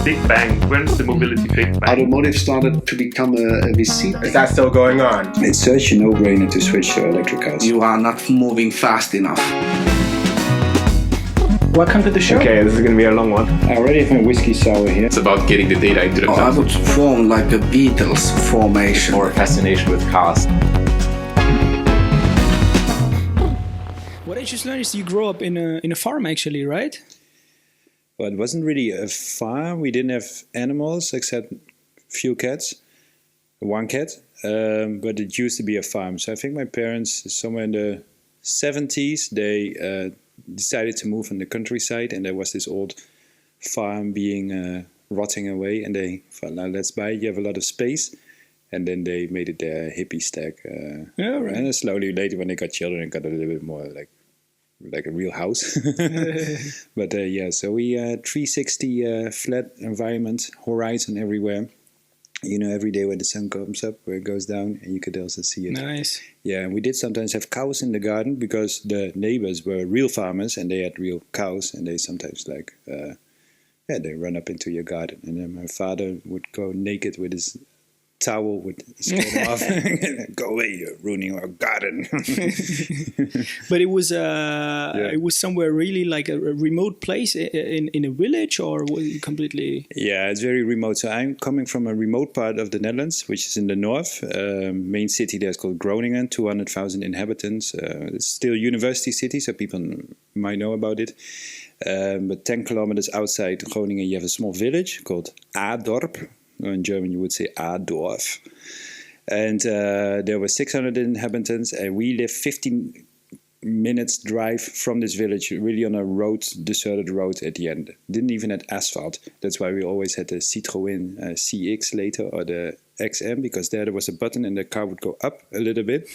big bang? When's the mobility big bang? Automotive started to become a VC. Is that still going on? It's such a no-brainer to switch to electric cars. You are not moving fast enough. Welcome to the show. Okay, this is going to be a long one. I already have my whiskey sour here. It's about getting the data into the I would form like a Beatles formation. Or a fascination with cars. What I just learned is you grew up in a farm, actually, right? Well, it wasn't really a farm. We didn't have animals except a few cats, one cat, but it used to be a farm. So I think my parents, somewhere in the 70s, they decided to move in the countryside, and there was this old farm being rotting away, and they thought, now let's buy it. You have a lot of space. And then they made it their hippie stack. Yeah, right. And slowly later, when they got children, it got a little bit more like a real house. But yeah, so we 360 flat environment, horizon everywhere. You know, every day when the sun comes up, where it goes down, and you could also see it. Nice. Yeah, and we did sometimes have cows in the garden because the neighbors were real farmers and they had real cows, and they sometimes they run up into your garden. And then my father would go naked with his towel would scare them off. Go away, you're ruining our garden. But it was it was somewhere really like a remote place in a village, or was it completely? Yeah, it's very remote. So I'm coming from a remote part of the Netherlands, which is in the north. Main city there is called Groningen, 200,000 inhabitants. It's still a university city, so people might know about it. But 10 kilometers outside Groningen, you have a small village called Adorp. In German, you would say A-Dorf. And there were 600 inhabitants, and we lived 15 minutes drive from this village, really on a road, deserted road at the end. Didn't even have asphalt. That's why we always had the Citroën CX later, or the XM, because there was a button and the car would go up a little bit,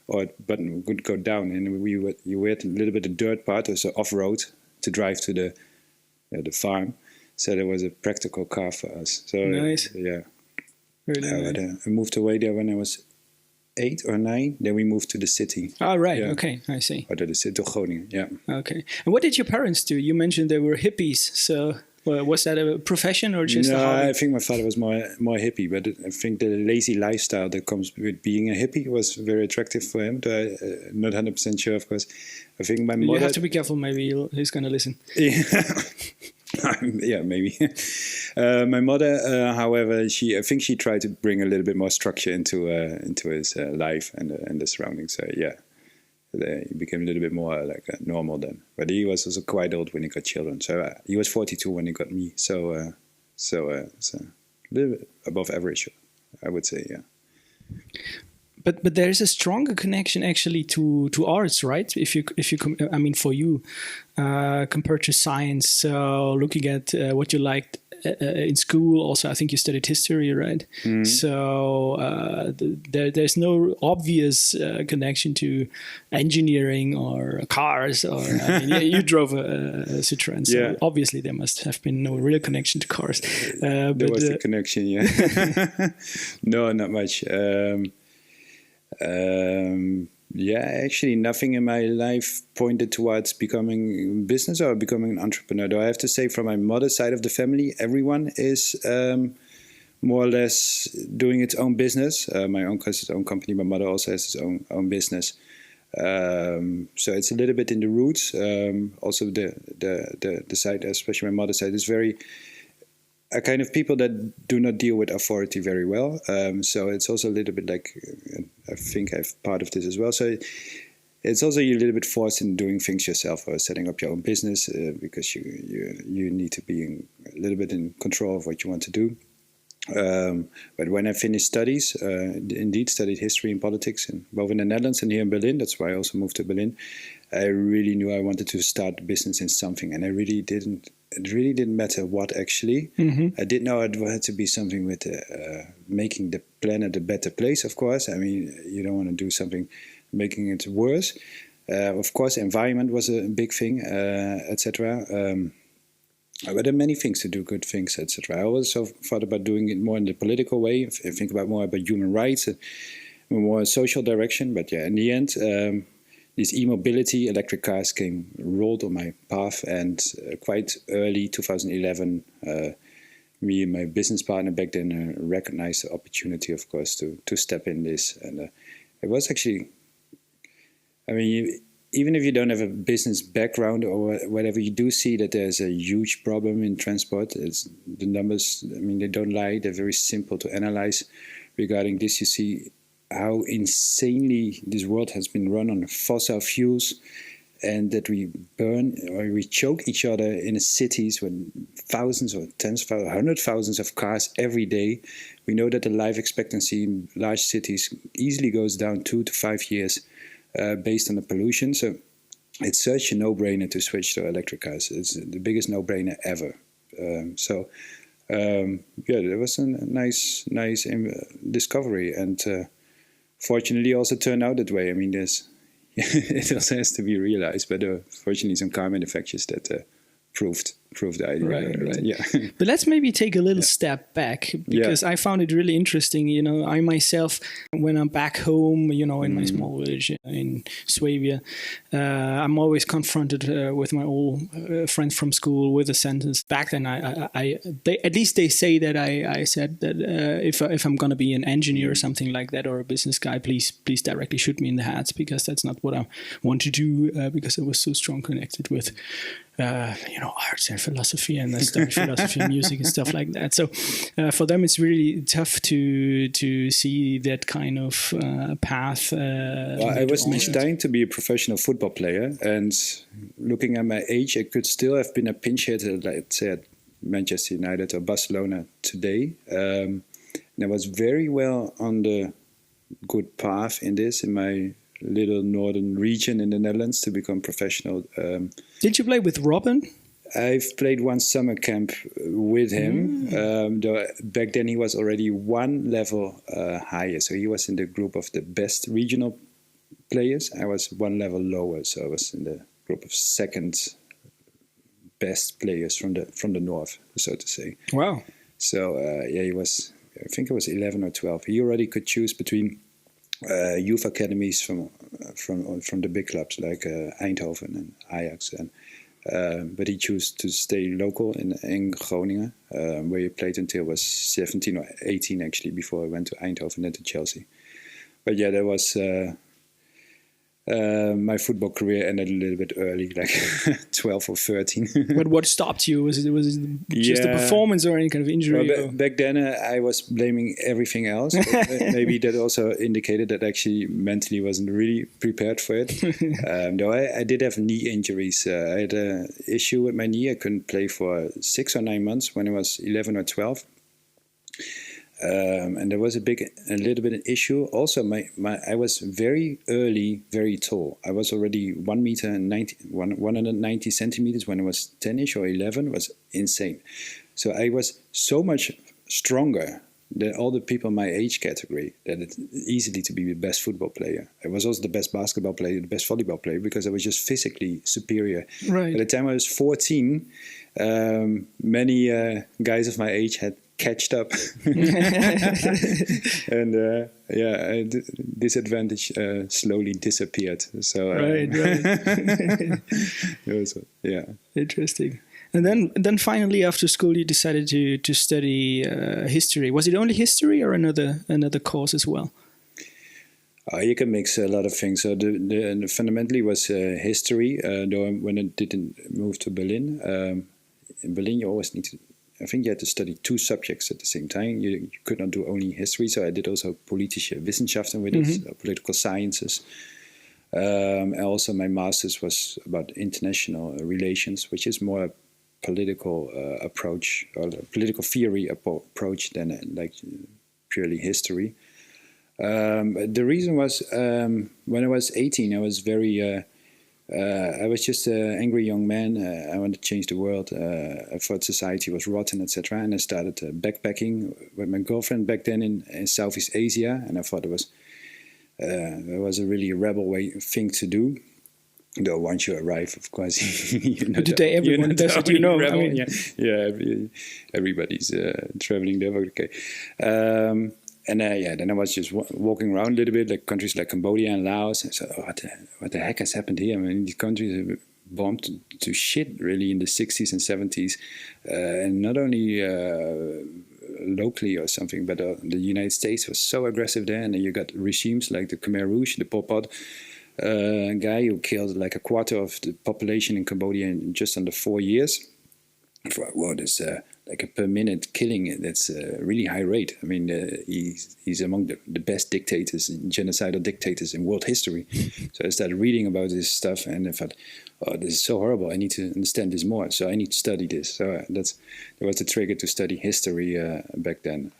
or the button would go down. And you had a little bit of dirt part, also off-road, to drive to the farm. So there was a practical car for us. So nice. Yeah. Really nice. I moved away there when I was 8 or 9. Then we moved to the city. Oh, right. Yeah. Okay, I see. Or to the city, to Groningen, yeah. Okay. And what did your parents do? You mentioned they were hippies. So was that a profession or just a hobby? I think my father was more hippie. But I think the lazy lifestyle that comes with being a hippie was very attractive for him. Not 100% sure, of course. I think my mother... You have to be careful. Maybe he's going to listen. Yeah. Yeah, maybe. My mother, however, I think she tried to bring a little bit more structure into his life and the surroundings. So yeah, he became a little bit more normal then. But he was also quite old when he got children. So he was 42 when he got me. So a little bit above average, I would say. Yeah. But there's a stronger connection actually to arts, right? If you I mean, for you, compared to science. So looking at what you liked in school, also I think you studied history, right? Mm-hmm. So there's no obvious connection to engineering or cars. Or I mean, you drove a Citroën, so yeah. Obviously there must have been no real connection to cars. There was a connection, yeah. No, not much. Yeah, actually nothing in my life pointed towards becoming a business or becoming an entrepreneur. Though I have to say, from my mother's side of the family, everyone is more or less doing its own business. My uncle has his own company. My mother also has his own business. So it's a little bit in the roots. Also the side, especially my mother's side, is very... a kind of people that do not deal with authority very well. So it's also a little bit like, I think I have part of this as well. So it's also you're a little bit forced in doing things yourself or setting up your own business because you need to be a little bit in control of what you want to do. But when I finished studies, indeed studied history and politics, both in the Netherlands and here in Berlin. That's why I also moved to Berlin. I really knew I wanted to start a business in something, and it really didn't matter what, actually. Mm-hmm. I did know it had to be something with making the planet a better place, of course. I mean, you don't want to do something making it worse. Of course, environment was a big thing, etc. But there are many things to do, good things, etc. I also thought about doing it more in the political way, think more about human rights, more social direction. But yeah, in the end... this e-mobility, electric cars rolled on my path, and quite early 2011, me and my business partner back then recognized the opportunity, of course, to step in this. And it was actually, I mean, even if you don't have a business background or whatever, you do see that there's a huge problem in transport. It's the numbers, I mean, they don't lie. They're very simple to analyze. Regarding this, you see how insanely this world has been run on fossil fuels, and that we burn or we choke each other in the cities with thousands or tens of thousands, 100,000s of cars every day. We know that the life expectancy in large cities easily goes down 2 to 5 years based on the pollution. So it's such a no-brainer to switch to electric cars. It's the biggest no-brainer ever. It was a nice discovery, and fortunately also turned out that way. I mean, it also has to be realized, but fortunately some car manufacturers that proved the idea. Right. Yeah. But let's maybe take a little step back, because I found it really interesting. You know, I myself, when I'm back home, you know, in my small village in Swabia, I'm always confronted with my old friends from school with a sentence. Back then, they say that I said that if I'm going to be an engineer or something like that, or a business guy, please directly shoot me in the head, because that's not what I want to do, because I was so strong connected with arts and philosophy and philosophy and music and stuff like that. So for them, it's really tough to see that kind of path. I was destined to be a professional football player, and looking at my age, I could still have been a pinch hitter, let's say at Manchester United or Barcelona today. And I was very well on the good path in my little northern region in the Netherlands to become professional. Did you play with Robin? I've played one summer camp with him. Though back then he was already one level higher. So he was in the group of the best regional players. I was one level lower. So I was in the group of second best players from the north, so to say. Wow. So he was, I think it was 11 or 12. He already could choose between youth academies from the big clubs like Eindhoven and Ajax, but he chose to stay local in Groningen, where he played until he was 17 or 18 actually, before I went to Eindhoven and to Chelsea. But yeah, that was my football career ended a little bit early, like 12 or 13. But what stopped you? Was it just a performance or any kind of injury? Well, back then I was blaming everything else. Maybe that also indicated that actually mentally wasn't really prepared for it. Though I did have knee injuries. I had an issue with my knee. I couldn't play for 6 or 9 months when I was 11 or 12. And there was a little bit an issue. Also, I was very early, very tall. I was already 190 centimeters when I was 10ish or 11. It was insane. So I was so much stronger than all the people in my age category that it's easily to be the best football player. I was also the best basketball player, the best volleyball player, because I was just physically superior. Right. By the time I was 14, many guys of my age had catched up. And disadvantage slowly disappeared. So right. Interesting. And then finally after school you decided to study history. Was it only history or another course as well? You can mix a lot of things. So the fundamentally was history. Though when I didn't move to Berlin, in Berlin you always need to. I think you had to study 2 subjects at the same time. You could not do only history. So I did also politische Wissenschaften with it, political sciences. And also my master's was about international relations, which is more a political approach, or political theory approach than like purely history. The reason was when I was 18, I was very... I was just an angry young man. I wanted to change the world. I thought society was rotten, etc. And I started backpacking with my girlfriend back then in Southeast Asia. And I thought it was a really rebel thing to do. Though once you arrive, of course, today everyone does it. Rebel. I mean, everybody's traveling there. Okay. And then I was just walking around a little bit, like countries like Cambodia and Laos. And so, what the heck has happened here? I mean, these countries are bombed to shit really in the 60s and 70s, and not only locally or something, but the United States was so aggressive there, and then you got regimes like the Khmer Rouge, the Pol Pot guy who killed like a quarter of the population in Cambodia in just under 4 years. Well, there's like a per minute killing. That's a really high rate. I mean, he's among the best dictators, genocidal dictators in world history. So I started reading about this stuff, and I thought, oh, this is so horrible. I need to understand this more. So I need to study this. So that was the trigger to study history back then,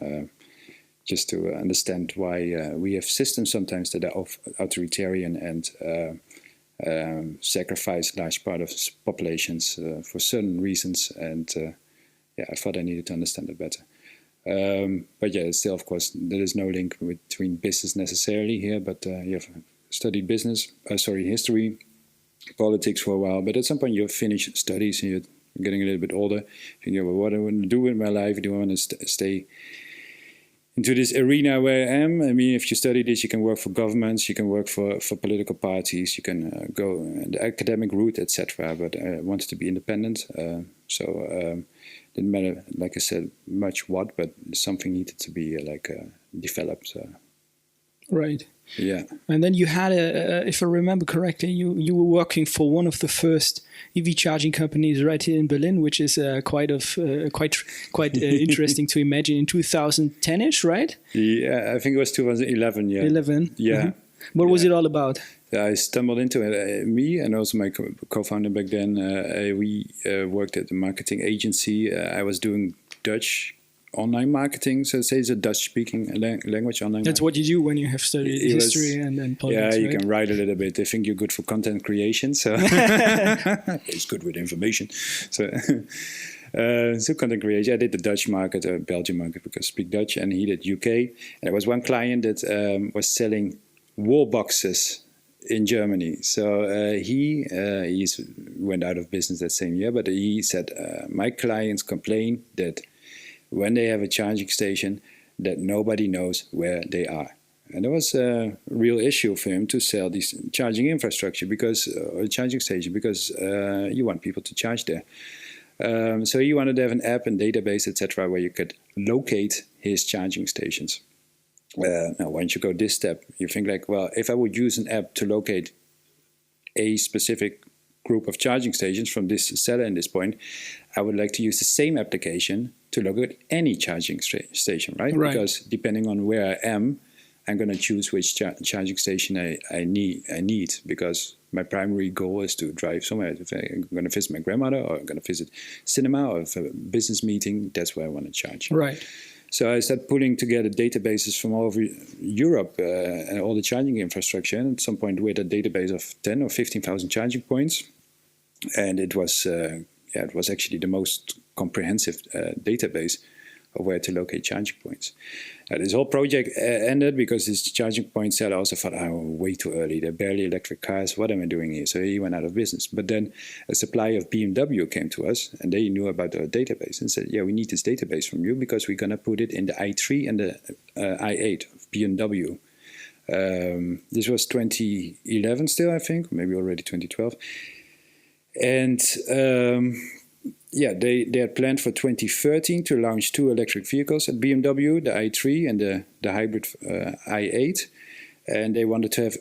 just to understand why we have systems sometimes that are authoritarian and sacrifice large part of populations for certain reasons, and I thought I needed to understand it better. But yeah, still, of course, there is no link between business necessarily here. But you have studied history, politics for a while. But at some point, you finish studies and you're getting a little bit older. You think, well, what do I want to do with my life? Do I want to stay into this arena where I am? I mean, if you study this, you can work for governments, you can work for political parties, you can go the academic route, etc. But I wanted to be independent, so didn't matter, like I said, much what, but something needed to be developed. Right. Yeah. And then you had if I remember correctly, you were working for one of the first EV charging companies right here in Berlin, which is quite interesting to imagine, in 2010ish, right? Yeah, I think it was 2011. Yeah. 11. Yeah. Mm-hmm. What was it all about? I stumbled into it. Me and also my co-founder back then. We worked at a marketing agency. I was doing Dutch online marketing, so say it's a Dutch-speaking language online. That's what you do when you have studied history and politics. Yeah, you right? can write a little bit. They think you're good for content creation, so it's good with information. So, so content creation. I did the Dutch market, Belgian market, because I speak Dutch, and he did UK. And there was one client that was selling wall boxes in Germany. So he went out of business that same year, but he said, my clients complain that when they have a charging station, that nobody knows where they are. And there was a real issue for him to sell this charging infrastructure or charging station, because you want people to charge there. So he wanted to have an app and database, etc., where you could locate his charging stations. Now, once you go this step, you think like, well, if I would use an app to locate a specific group of charging stations from this seller in this point, I would like to use the same application to locate any charging station, right? Because depending on where I am, I'm going to choose which charging station I need, because my primary goal is to drive somewhere. If I'm going to visit my grandmother, or I'm going to visit cinema, or if a business meeting, that's where I want to charge. Right. So I started pulling together databases from all over Europe and all the charging infrastructure. And at some point, we had a database of 10 or 15,000 charging points, and it was actually the most comprehensive database of where to locate charging points. This whole project ended because this charging point seller also thought, way too early. They're barely electric cars. What am I doing here? So he went out of business. But then a supplier of BMW came to us, and they knew about our database and said, yeah, we need this database from you, because we're going to put it in the i3 and the i8 of BMW. This was 2011 still, I think, maybe already 2012. And they had planned for 2013 to launch 2 electric vehicles at BMW, the i3 and the hybrid i8. And they wanted to have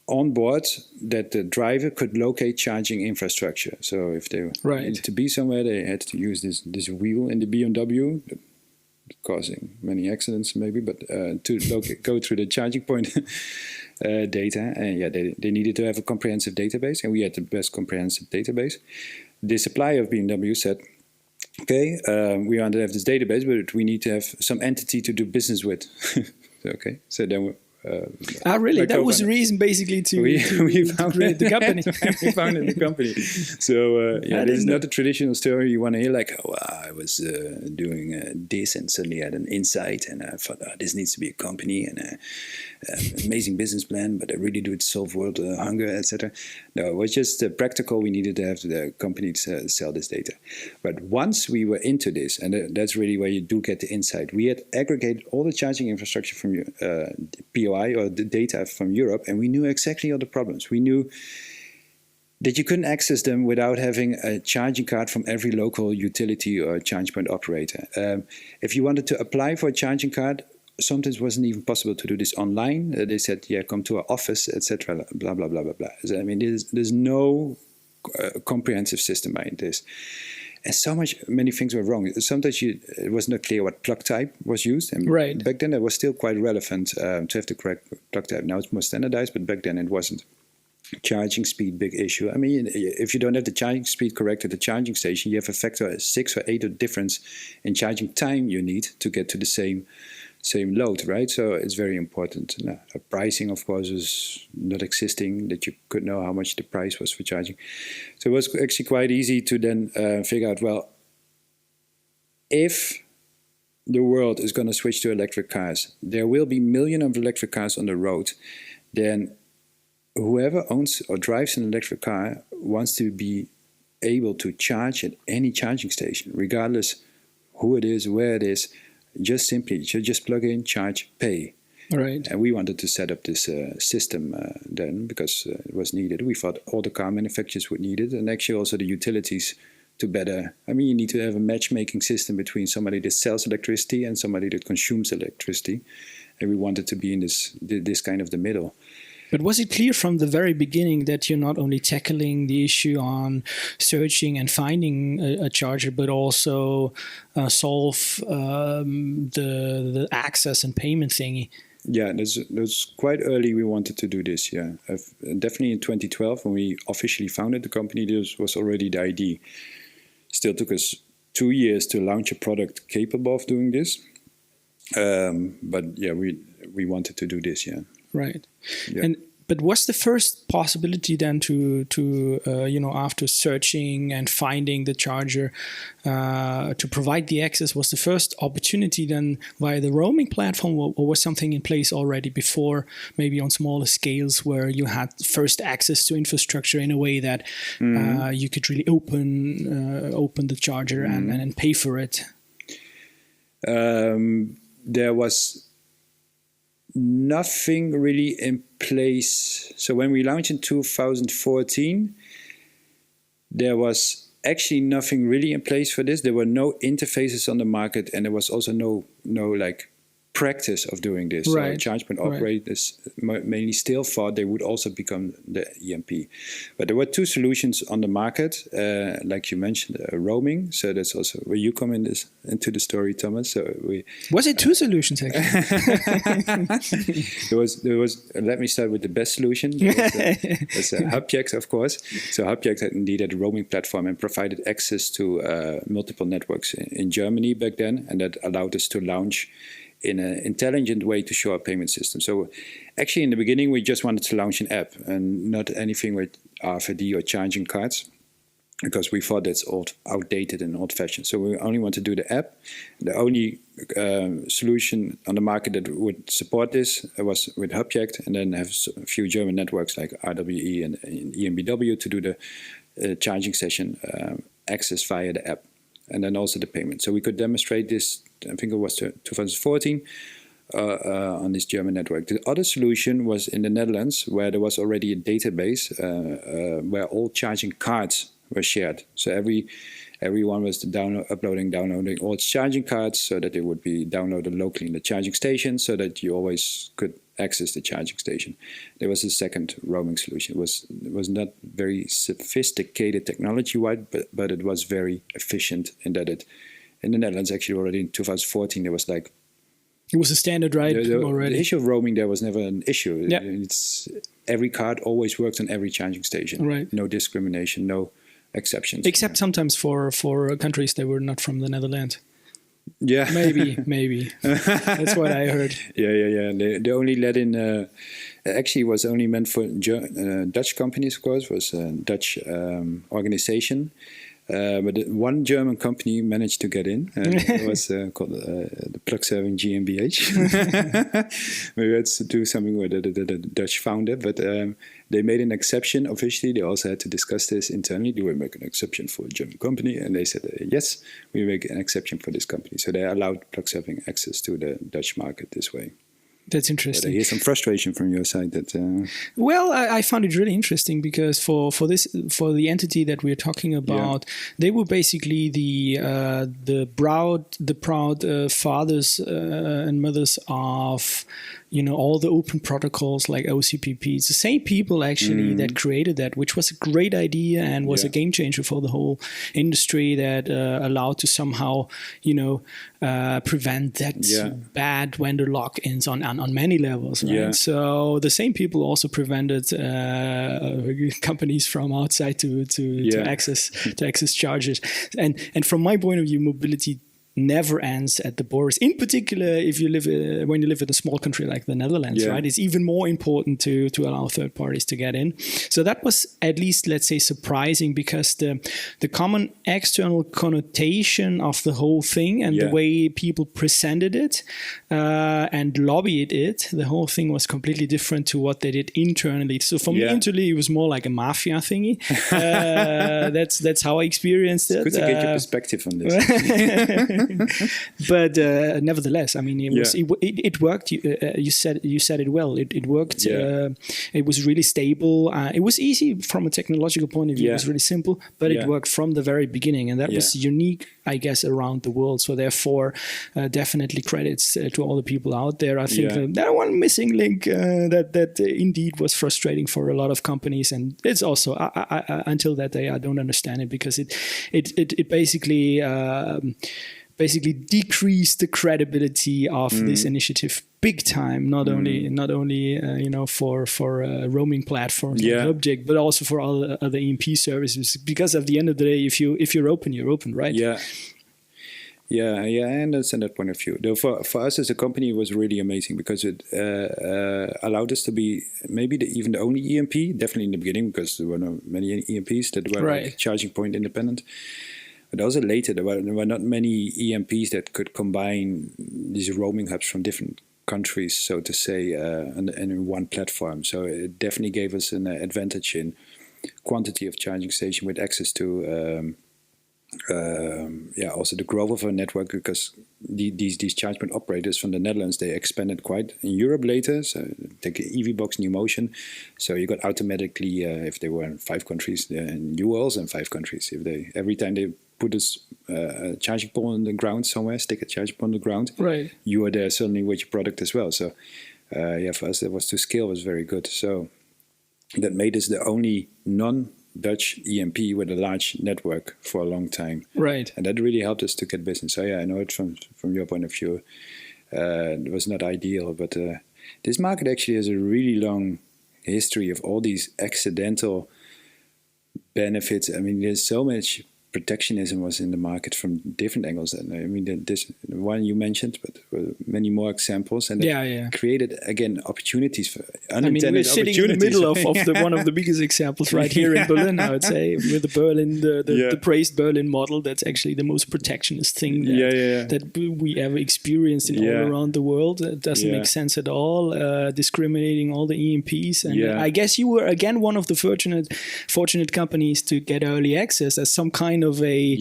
on board that the driver could locate charging infrastructure. So if they needed to be somewhere, they had to use this wheel in the BMW, causing many accidents maybe, but to go through the charging point data. And they needed to have a comprehensive database, and we had the best comprehensive database. The supplier of BMW said, okay, we want to have this database, but we need to have some entity to do business with. Okay, so then really? That was the reason, basically, to create the company. We founded the company. So, this is not a traditional story you want to hear, like, I was doing this, and suddenly I had an insight, and I thought, this needs to be a company, and amazing business plan, but I really do it to solve world hunger, etc. No, it was just practical. We needed to have the company to sell this data. But once we were into this, and that's really where you do get the insight, we had aggregated all the charging infrastructure from POI, or the data from Europe, and we knew exactly all the problems. We knew that you couldn't access them without having a charging card from every local utility or charge point operator. If you wanted to apply for a charging card, sometimes it wasn't even possible to do this online. They said, yeah, come to our office, etc., blah, blah, blah, blah, blah. So, I mean, there's no comprehensive system behind this. And many things were wrong. Sometimes it was not clear what plug type was used. And right. Back then, it was still quite relevant to have the correct plug type. Now it's more standardized, but back then it wasn't. Charging speed, big issue. I mean, if you don't have the charging speed correct at the charging station, you have a factor 6 or 8 of difference in charging time you need to get to the same load, right? So it's very important. Pricing, of course, is not existing, that you could know how much the price was for charging. So it was actually quite easy to then figure out, well, if the world is going to switch to electric cars, there will be millions of electric cars on the road, then whoever owns or drives an electric car wants to be able to charge at any charging station, regardless who it is, where it is. Just simply, you just plug in, charge, pay. Right. And we wanted to set up this system then because it was needed. We thought all the car manufacturers would need it, and actually also the utilities to better. I mean, you need to have a matchmaking system between somebody that sells electricity and somebody that consumes electricity, and we wanted to be in this kind of the middle. But was it clear from the very beginning that you're not only tackling the issue on searching and finding a charger, but also solve the access and payment thingy? Yeah, that's quite early we wanted to do this, yeah. Definitely in 2012, when we officially founded the company, this was already the idea. Still took us 2 years to launch a product capable of doing this. But yeah, we wanted to do this, yeah. Right. Yeah. But was the first possibility then to after searching and finding the charger to provide the access, was the first opportunity then via the roaming platform, or was something in place already before, maybe on smaller scales, where you had first access to infrastructure in a way that you could really open the charger and pay for it? There was nothing really in place. So when we launched in 2014, there was actually nothing really in place for this. There were no interfaces on the market, and there was also no like practice of doing this. Right. So charge point operators mainly still thought they would also become the EMP. But there were 2 solutions on the market, like you mentioned, roaming. So that's also where you come into the story, Thomas. So was it 2 solutions actually? there was. Let me start with the best solution. That's Hubject, of course. So Hubject had indeed a roaming platform and provided access to multiple networks in Germany back then, and that allowed us to launch in an intelligent way to show our payment system. So actually in the beginning, we just wanted to launch an app and not anything with RFID or charging cards, because we thought that's outdated and old-fashioned. So we only want to do the app. The only solution on the market that would support this was with Hubject, and then have a few German networks like RWE and EMBW to do the charging session access via the app, and then also the payment. So we could demonstrate this, I think it was 2014, on this German network. The other solution was in the Netherlands, where there was already a database where all charging cards were shared. So everyone was uploading, downloading all its charging cards, so that they would be downloaded locally in the charging station, so that you always could access the charging station. There was a second roaming solution. It was not very sophisticated technology-wise, but it was very efficient in that in the Netherlands, actually already in 2014, there was like... It was a standard, right? Already. The issue of roaming there was never an issue. Yeah. Every card always worked on every charging station. Right. No discrimination, no exceptions. Except sometimes for countries that were not from the Netherlands. Yeah. Maybe. That's what I heard. Yeah. They only let in... actually, it was only meant for Dutch companies, of course. It was a Dutch organization. But one German company managed to get in. It was called the Plugsurfing GmbH. Maybe let's do something with the Dutch founder. But they made an exception officially. They also had to discuss this internally. Do we make an exception for a German company? And they said, yes, we make an exception for this company. So they allowed Plugsurfing access to the Dutch market this way. That's But I interesting. hear some frustration from your side that. Well, I found it really interesting because for the entity that we're talking about, they were basically the proud fathers and mothers of all the open protocols like OCPP. It's the same people actually that created that, which was a great idea and was a game changer for the whole industry that allowed to somehow prevent that bad vendor lock-ins on many levels, right? Yeah. So the same people also prevented companies from outside to access charges, and from my point of view, mobility never ends at the borders. In particular, if you live when you live in a small country like the Netherlands, right? It's even more important to allow third parties to get in. So that was at least, let's say, surprising because the common external connotation of the whole thing and the way people presented it and lobbied it, the whole thing was completely different to what they did internally. So for me, internally, it was more like a mafia thingy. That's how I experienced it. Good to get your perspective on this. But nevertheless, I mean, it worked. You said it well. It worked. It was really stable. It was easy from a technological point of view. It was really simple, but it worked from the very beginning, and that was unique, I guess, around the world. So therefore, definitely credits to all the people out there. I think that one missing link that indeed was frustrating for a lot of companies, and it's also until that day I don't understand it because it basically decreased the credibility of this initiative big time. Not only for roaming platforms like Object, but also for all other EMP services. Because at the end of the day, if you're open, you're open, right? Yeah, I understand that point of view. Though for us as a company, it was really amazing because it allowed us to be maybe even the only EMP, definitely in the beginning, because there were not many EMPs that were like charging point independent. But also later, there were not many EMPs that could combine these roaming hubs from different countries, so to say, and in one platform. So it definitely gave us an advantage in quantity of charging station with access to also the growth of our network, because these charge point operators from the Netherlands, they expanded quite in Europe later. So take EVBox, New Motion. So you got automatically, if they were in 5 countries, and you were also in 5 countries. If every time they put a charging pole on the ground somewhere, stick a charging pole on the ground, right, you are there suddenly with your product as well. So for us, that was to scale was very good. So that made us the only non-Dutch EMP with a large network for a long time. Right. And that really helped us to get business. So I know it from your point of view. It was not ideal, but this market actually has a really long history of all these accidental benefits. I mean, there's so much protectionism was in the market from different angles. And I mean, this one you mentioned, but many more examples. And created, again, opportunities for unintended opportunities. We're sitting in the middle of one of the biggest examples right here in Berlin, I would say, with the praised Berlin model. That's actually the most protectionist thing that we ever experienced in all around the world. It doesn't make sense at all, discriminating all the EMPs. And I guess you were, again, one of the fortunate companies to get early access as some kind of a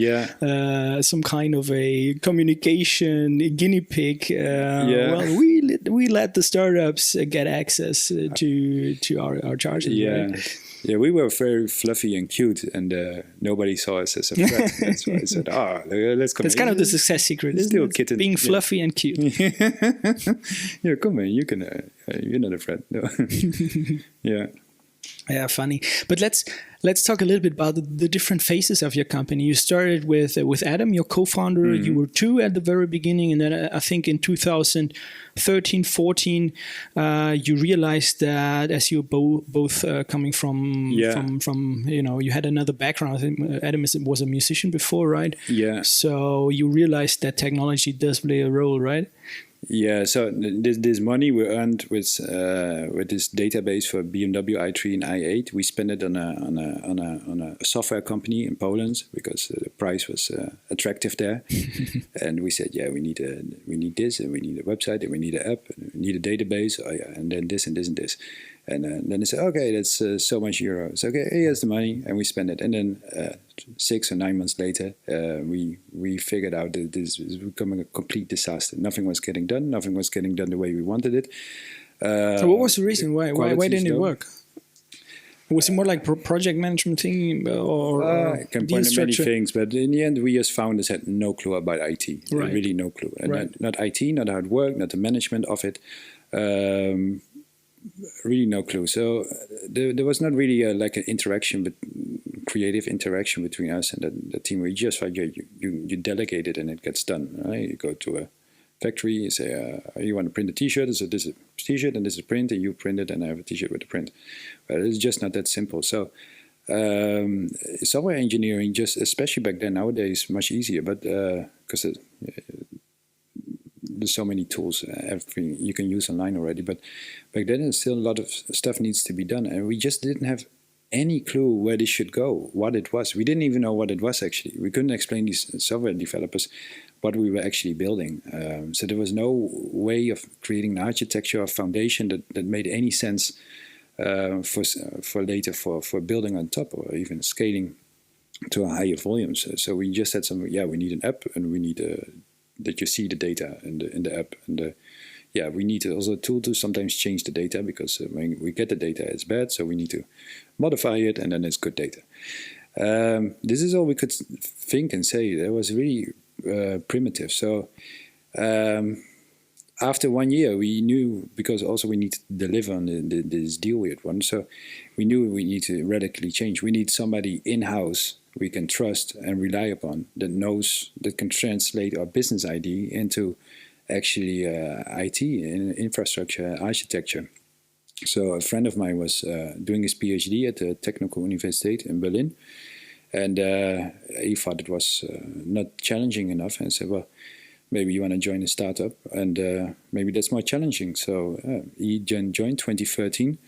communication guinea pig. Well, we let the startups get access to our chargers. Right? Yeah, we were very fluffy and cute, and nobody saw us as a threat. That's why I said, let's come. That's kind of the success secret, isn't it? Kitten. Being fluffy and cute. Come in. You can. You're not a threat. No. Yeah, funny. But let's talk a little bit about the different phases of your company. You started with Adam, your co-founder. Mm-hmm. You were 2 at the very beginning, and then I think in 2013, 14, you realized that as you both coming from you had another background. I think Adam was a musician before, right? Yeah. So you realized that technology does play a role, right? Yeah, so this money we earned with this database for BMW i3 and i8, we spent it on a software company in Poland because the price was attractive there, and we said, we need this, and we need a website, and we need an app, and we need a database, and then this and this and this, And then they say, okay, that's so much euros. Okay, here's the money, and we spend it. And then 6 or 9 months later, we figured out that this was becoming a complete disaster. Nothing was getting done. Nothing was getting done the way we wanted it. So what was the reason? Why didn't it work? Was it more like project management thing, or I can point to many things, but in the end, we as founders had no clue about IT. Right. Really no clue. And Right. not IT, not how it worked, not the management of it. Really no clue. So there was not really like an interaction, but creative interaction between us and the team. We just thought you delegate it and it gets done. Right? You go to a factory, you say, you want to print a T-shirt, so this is a T-shirt and this is a print, and you print it, and I have a T-shirt with a print. But it's just not that simple. So software engineering, just especially back then, nowadays much easier, but because there's so many tools, everything you can use online already. But back then, still a lot of stuff needs to be done, and we just didn't have any clue where this should go, what it was. We didn't even know what it was actually. We couldn't explain these software developers what we were actually building. So there was no way of creating an architecture or foundation that made any sense for later for building on top or even scaling to a higher volumes. So we just said we need an app, and we need that you see the data in the app, and we need also a tool to sometimes change the data, because when we get the data, it's bad, so we need to modify it, and then it's good data. This is all we could think and say. That was really primitive. So after 1 year, we knew, because also we need to deliver on this deal we had won, so we knew we need to radically change. We need somebody in-house we can trust and rely upon, that can translate our business idea into actually IT, infrastructure, architecture. So a friend of mine was doing his PhD at the Technical University in Berlin, and he thought it was not challenging enough, and said, well, maybe you want to join a startup, and maybe that's more challenging. So he joined 2013,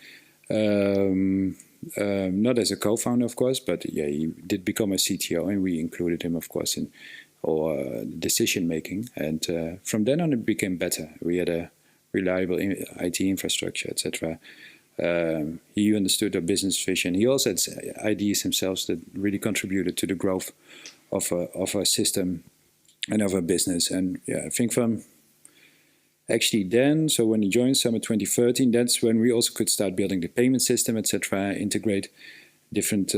not as a co-founder, of course, but he did become a CTO, and we included him, of course, in our decision making. And from then on, it became better. We had a reliable IT infrastructure, etc. He understood our business vision. He also had ideas himself that really contributed to the growth of our system and of our business. And I think from actually then, so when he joined summer 2013, that's when we also could start building the payment system, etc., integrate different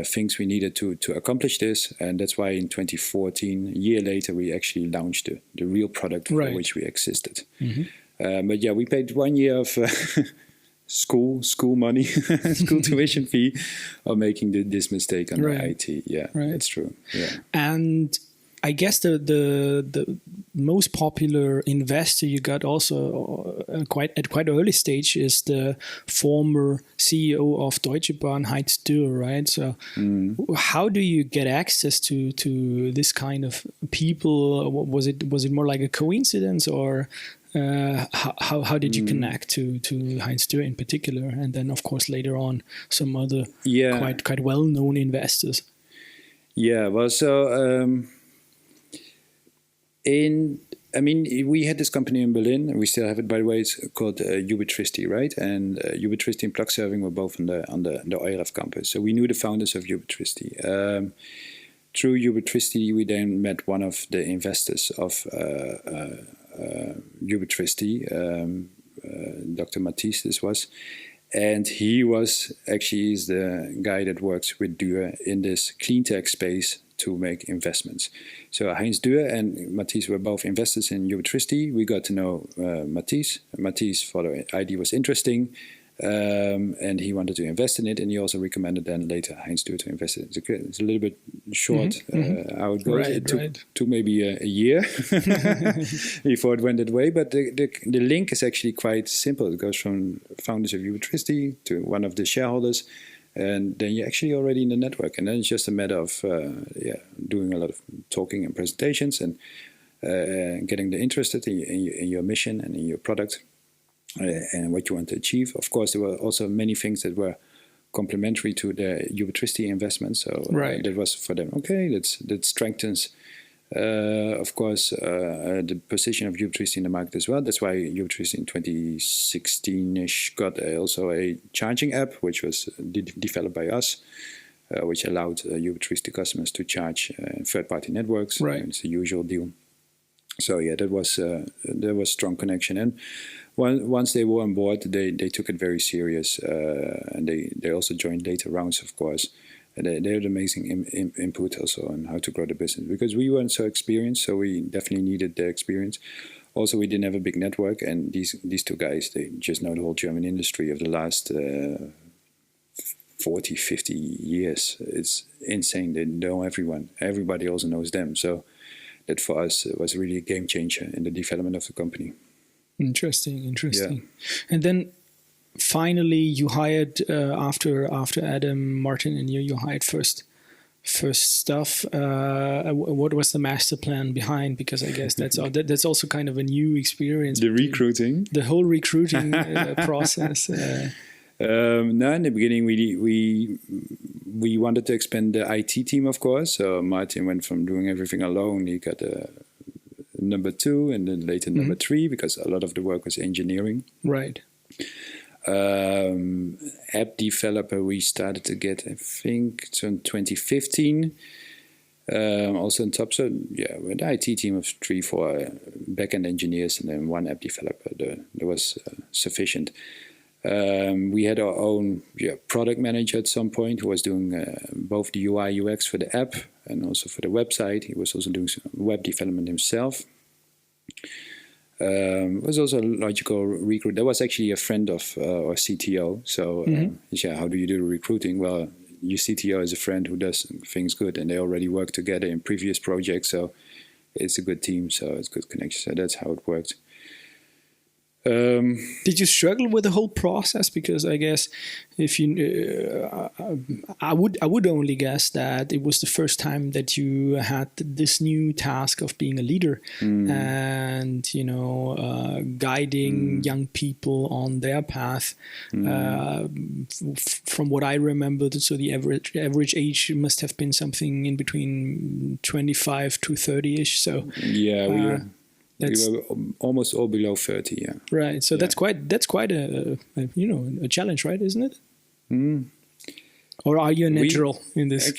things we needed to accomplish this. And that's why in 2014, a year later, we actually launched the real product for which we existed. Mm-hmm. But we paid 1 year of school money, school tuition fee, of making this mistake on the IT. Yeah, that's true. Yeah. And I guess the most popular investor you got also at quite early stage is the former CEO of Deutsche Bahn, Heinz Dürr, right? So how do you get access to this kind of people? Was it more like a coincidence, or how did you connect to Heinz Dürr in particular, and then of course later on some other quite well known investors? Yeah, well, so. We had this company in Berlin, and we still have it, by the way. It's called Ubitricity, right? And Ubitricity and Plugsurfing were both on the EUREF campus. So we knew the founders of Ubitricity. Through Ubitricity, we then met one of the investors of Ubitricity, Dr. Matisse, this was. And he is the guy that works with Dürr in this clean tech space to make investments. So Heinz Dürr and Matisse were both investors in Ubitricity. We got to know Matisse. Matisse thought the idea was interesting, and he wanted to invest in it. And he also recommended then later Heinz Dürr to invest in it. It's a little bit short how it goes. It took maybe a year before it went that way. But the link is actually quite simple. It goes from founders of Ubitricity to one of the shareholders, and then you're actually already in the network. And then it's just a matter of doing a lot of talking and presentations, and getting them interested in your mission and in your product and what you want to achieve. Of course, there were also many things that were complementary to the Ubitricity investment. So that was for them, okay, that strengthens Of course, the position of Ubitrist in the market as well. That's why Ubitrist in 2016-ish got also a charging app, which was developed by us, which allowed Ubitrist customers to charge third-party networks. Right. It's the usual deal. So yeah, there was strong connection, and once they were on board, they took it very serious, and they also joined later rounds, of course. And they had amazing input also on how to grow the business, because we weren't so experienced, so we definitely needed their experience. Also, we didn't have a big network, and these two guys, they just know the whole German industry of the last 40, 50 years. It's insane. They know everyone. Everybody also knows them. So that for us was really a game changer in the development of the company. Interesting. Yeah. And then finally, you hired after Adam, Martin, and you hired first stuff. What was the master plan behind? Because I guess that's also kind of a new experience. The recruiting, the whole recruiting process. No, in the beginning, we wanted to expand the IT team, of course. So Martin went from doing everything alone. He got a number 2, and then later number 3, because a lot of the work was engineering. Right. App developer we started to get, I think, in 2015. Also on top, so yeah, with the IT team of 3-4 backend engineers and then 1 app developer, there was sufficient. We had our own product manager at some point who was doing both the UI UX for the app and also for the website. He was also doing some web development himself. It was also a logical recruit. That was actually a friend of our CTO. So how do you do the recruiting? Well, your CTO is a friend who does things good, and they already worked together in previous projects. So it's a good team. So it's good connection. So that's how it worked. Did you struggle with the whole process? Because I guess if you, I would only guess that it was the first time that you had this new task of being a leader and guiding young people on their path. From what I remember, so the average age must have been something in between 25 to 30-ish. So yeah, we were almost all below 30, yeah. Right. So that's quite a challenge, right? Isn't it? Or are you a natural in this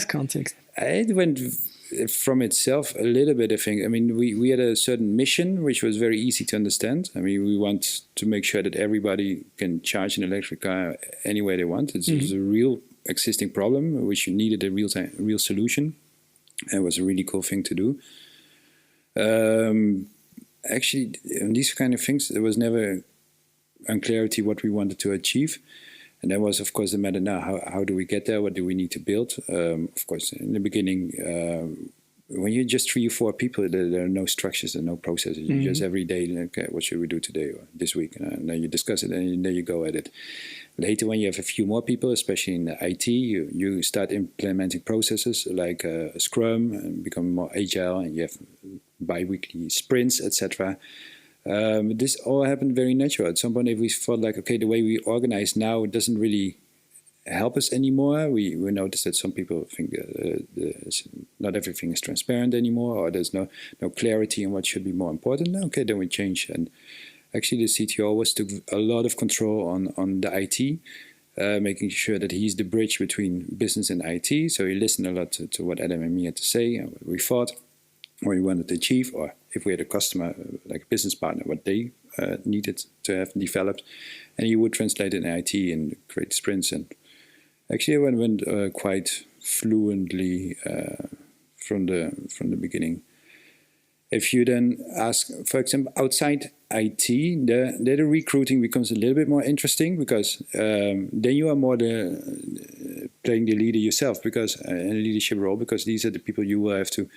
context? It went from itself a little bit, I think. I mean, we had a certain mission which was very easy to understand. I mean, we want to make sure that everybody can charge an electric car any way they want. It's a real existing problem which needed a real solution. And it was a really cool thing to do. Actually, in these kind of things, there was never unclarity what we wanted to achieve. And that was, of course, the matter now. How do we get there? What do we need to build? Of course, in the beginning, when you're just 3 or 4 people, there are no structures and no processes. You just every day, okay, what should we do today or this week? And then you discuss it, and then you go at it. Later, when you have a few more people, especially in IT, you start implementing processes like Scrum and become more agile, and you have bi-weekly sprints, etc. This all happened very natural. At some point, if we felt like, okay, the way we organize now doesn't really help us anymore, we noticed that some people think not everything is transparent anymore, or there's no clarity on what should be more important. Okay, then we change. And actually, the CTO always took a lot of control on the IT, making sure that he's the bridge between business and IT. So he listened a lot to what Adam and me had to say, and what we thought, what we wanted to achieve, or if we had a customer, like a business partner, what they needed to have developed. And he would translate it in IT and create sprints. And actually, it went quite fluently from the beginning. If you then ask, for example, outside IT, the recruiting becomes a little bit more interesting, because then you are more playing the leader yourself, because in a leadership role, because these are the people you will have to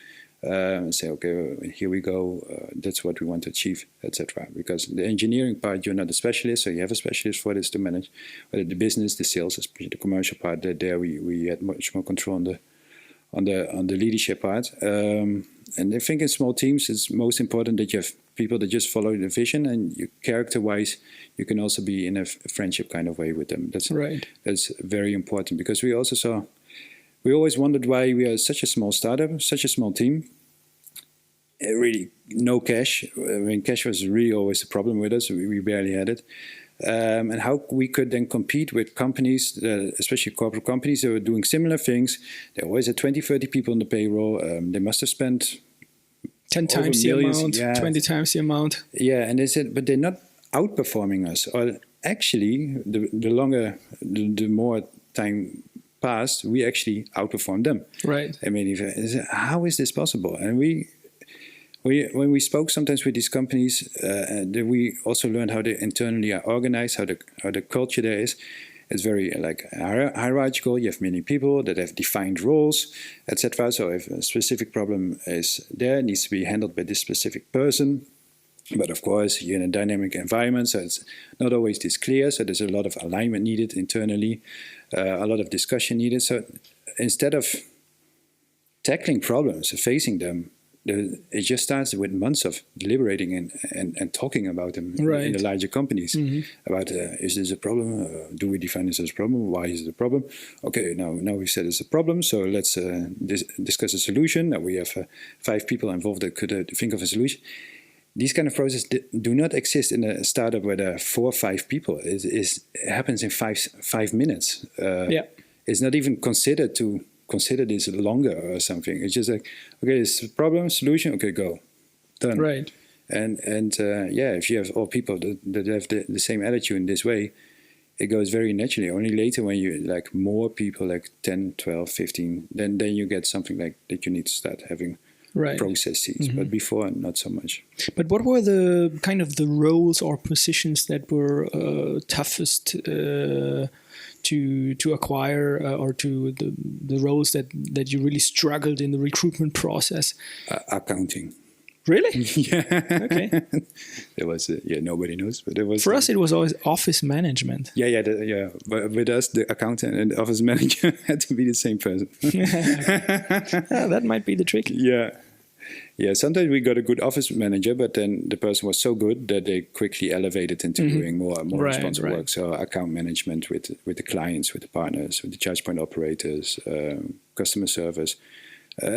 say, okay, here we go, that's what we want to achieve, etc. Because the engineering part, you're not a specialist, so you have a specialist for this to manage. But the business, the sales, especially the commercial part, there we had much more control on the leadership part. And I think in small teams, it's most important that you have people that just follow the vision, and character-wise, you can also be in a friendship kind of way with them. That's right. That's very important, because we also saw we always wondered why we are such a small startup, such a small team. Really, no cash. I mean, cash was really always a problem with us. We barely had it. And how we could then compete with companies, especially corporate companies that were doing similar things. They always had 20, 30 people on the payroll. They must have spent 10 times the millions, amount, yeah. 20 times the amount. Yeah, and they said, but they're not outperforming us. Or actually, the more time passed, we actually outperformed them. Right. I mean, how is this possible? And when we spoke sometimes with these companies, we also learned how they internally are organized, how the culture there is. It's very hierarchical. You have many people that have defined roles, etc. So if a specific problem is there, it needs to be handled by this specific person. But of course, you're in a dynamic environment, so it's not always this clear. So there's a lot of alignment needed internally, a lot of discussion needed. So instead of tackling problems, facing them, it just starts with months of deliberating and talking about them in the larger companies. About is this a problem? Do we define this as a problem? Why is it a problem? Okay, now we said it's a problem, so let's discuss a solution. Now we have 5 people involved that could think of a solution. These kind of processes do not exist in a startup where there are 4 or 5 people. It happens in 5 minutes. It's not even considered to consider this longer or something. It's just like, okay, it's a problem, solution, okay, go. Done. Right. And if you have all people that have the same attitude in this way, it goes very naturally. Only later when you like more people, like 10, 12, 15, then you get something like that you need to start having processes. But before, not so much. But what were the kind of the roles or positions that were toughest to acquire, or to the roles that you really struggled in the recruitment process? Accounting. Really? Yeah. Okay. There was nobody knows, but there was. For us, it was always office management. Yeah. But with us, the accountant and the office manager had to be the same person. That might be the trick. Yeah. Sometimes we got a good office manager, but then the person was so good that they quickly elevated into doing more responsible work. So account management with the clients, with the partners, with the charge point operators, customer service.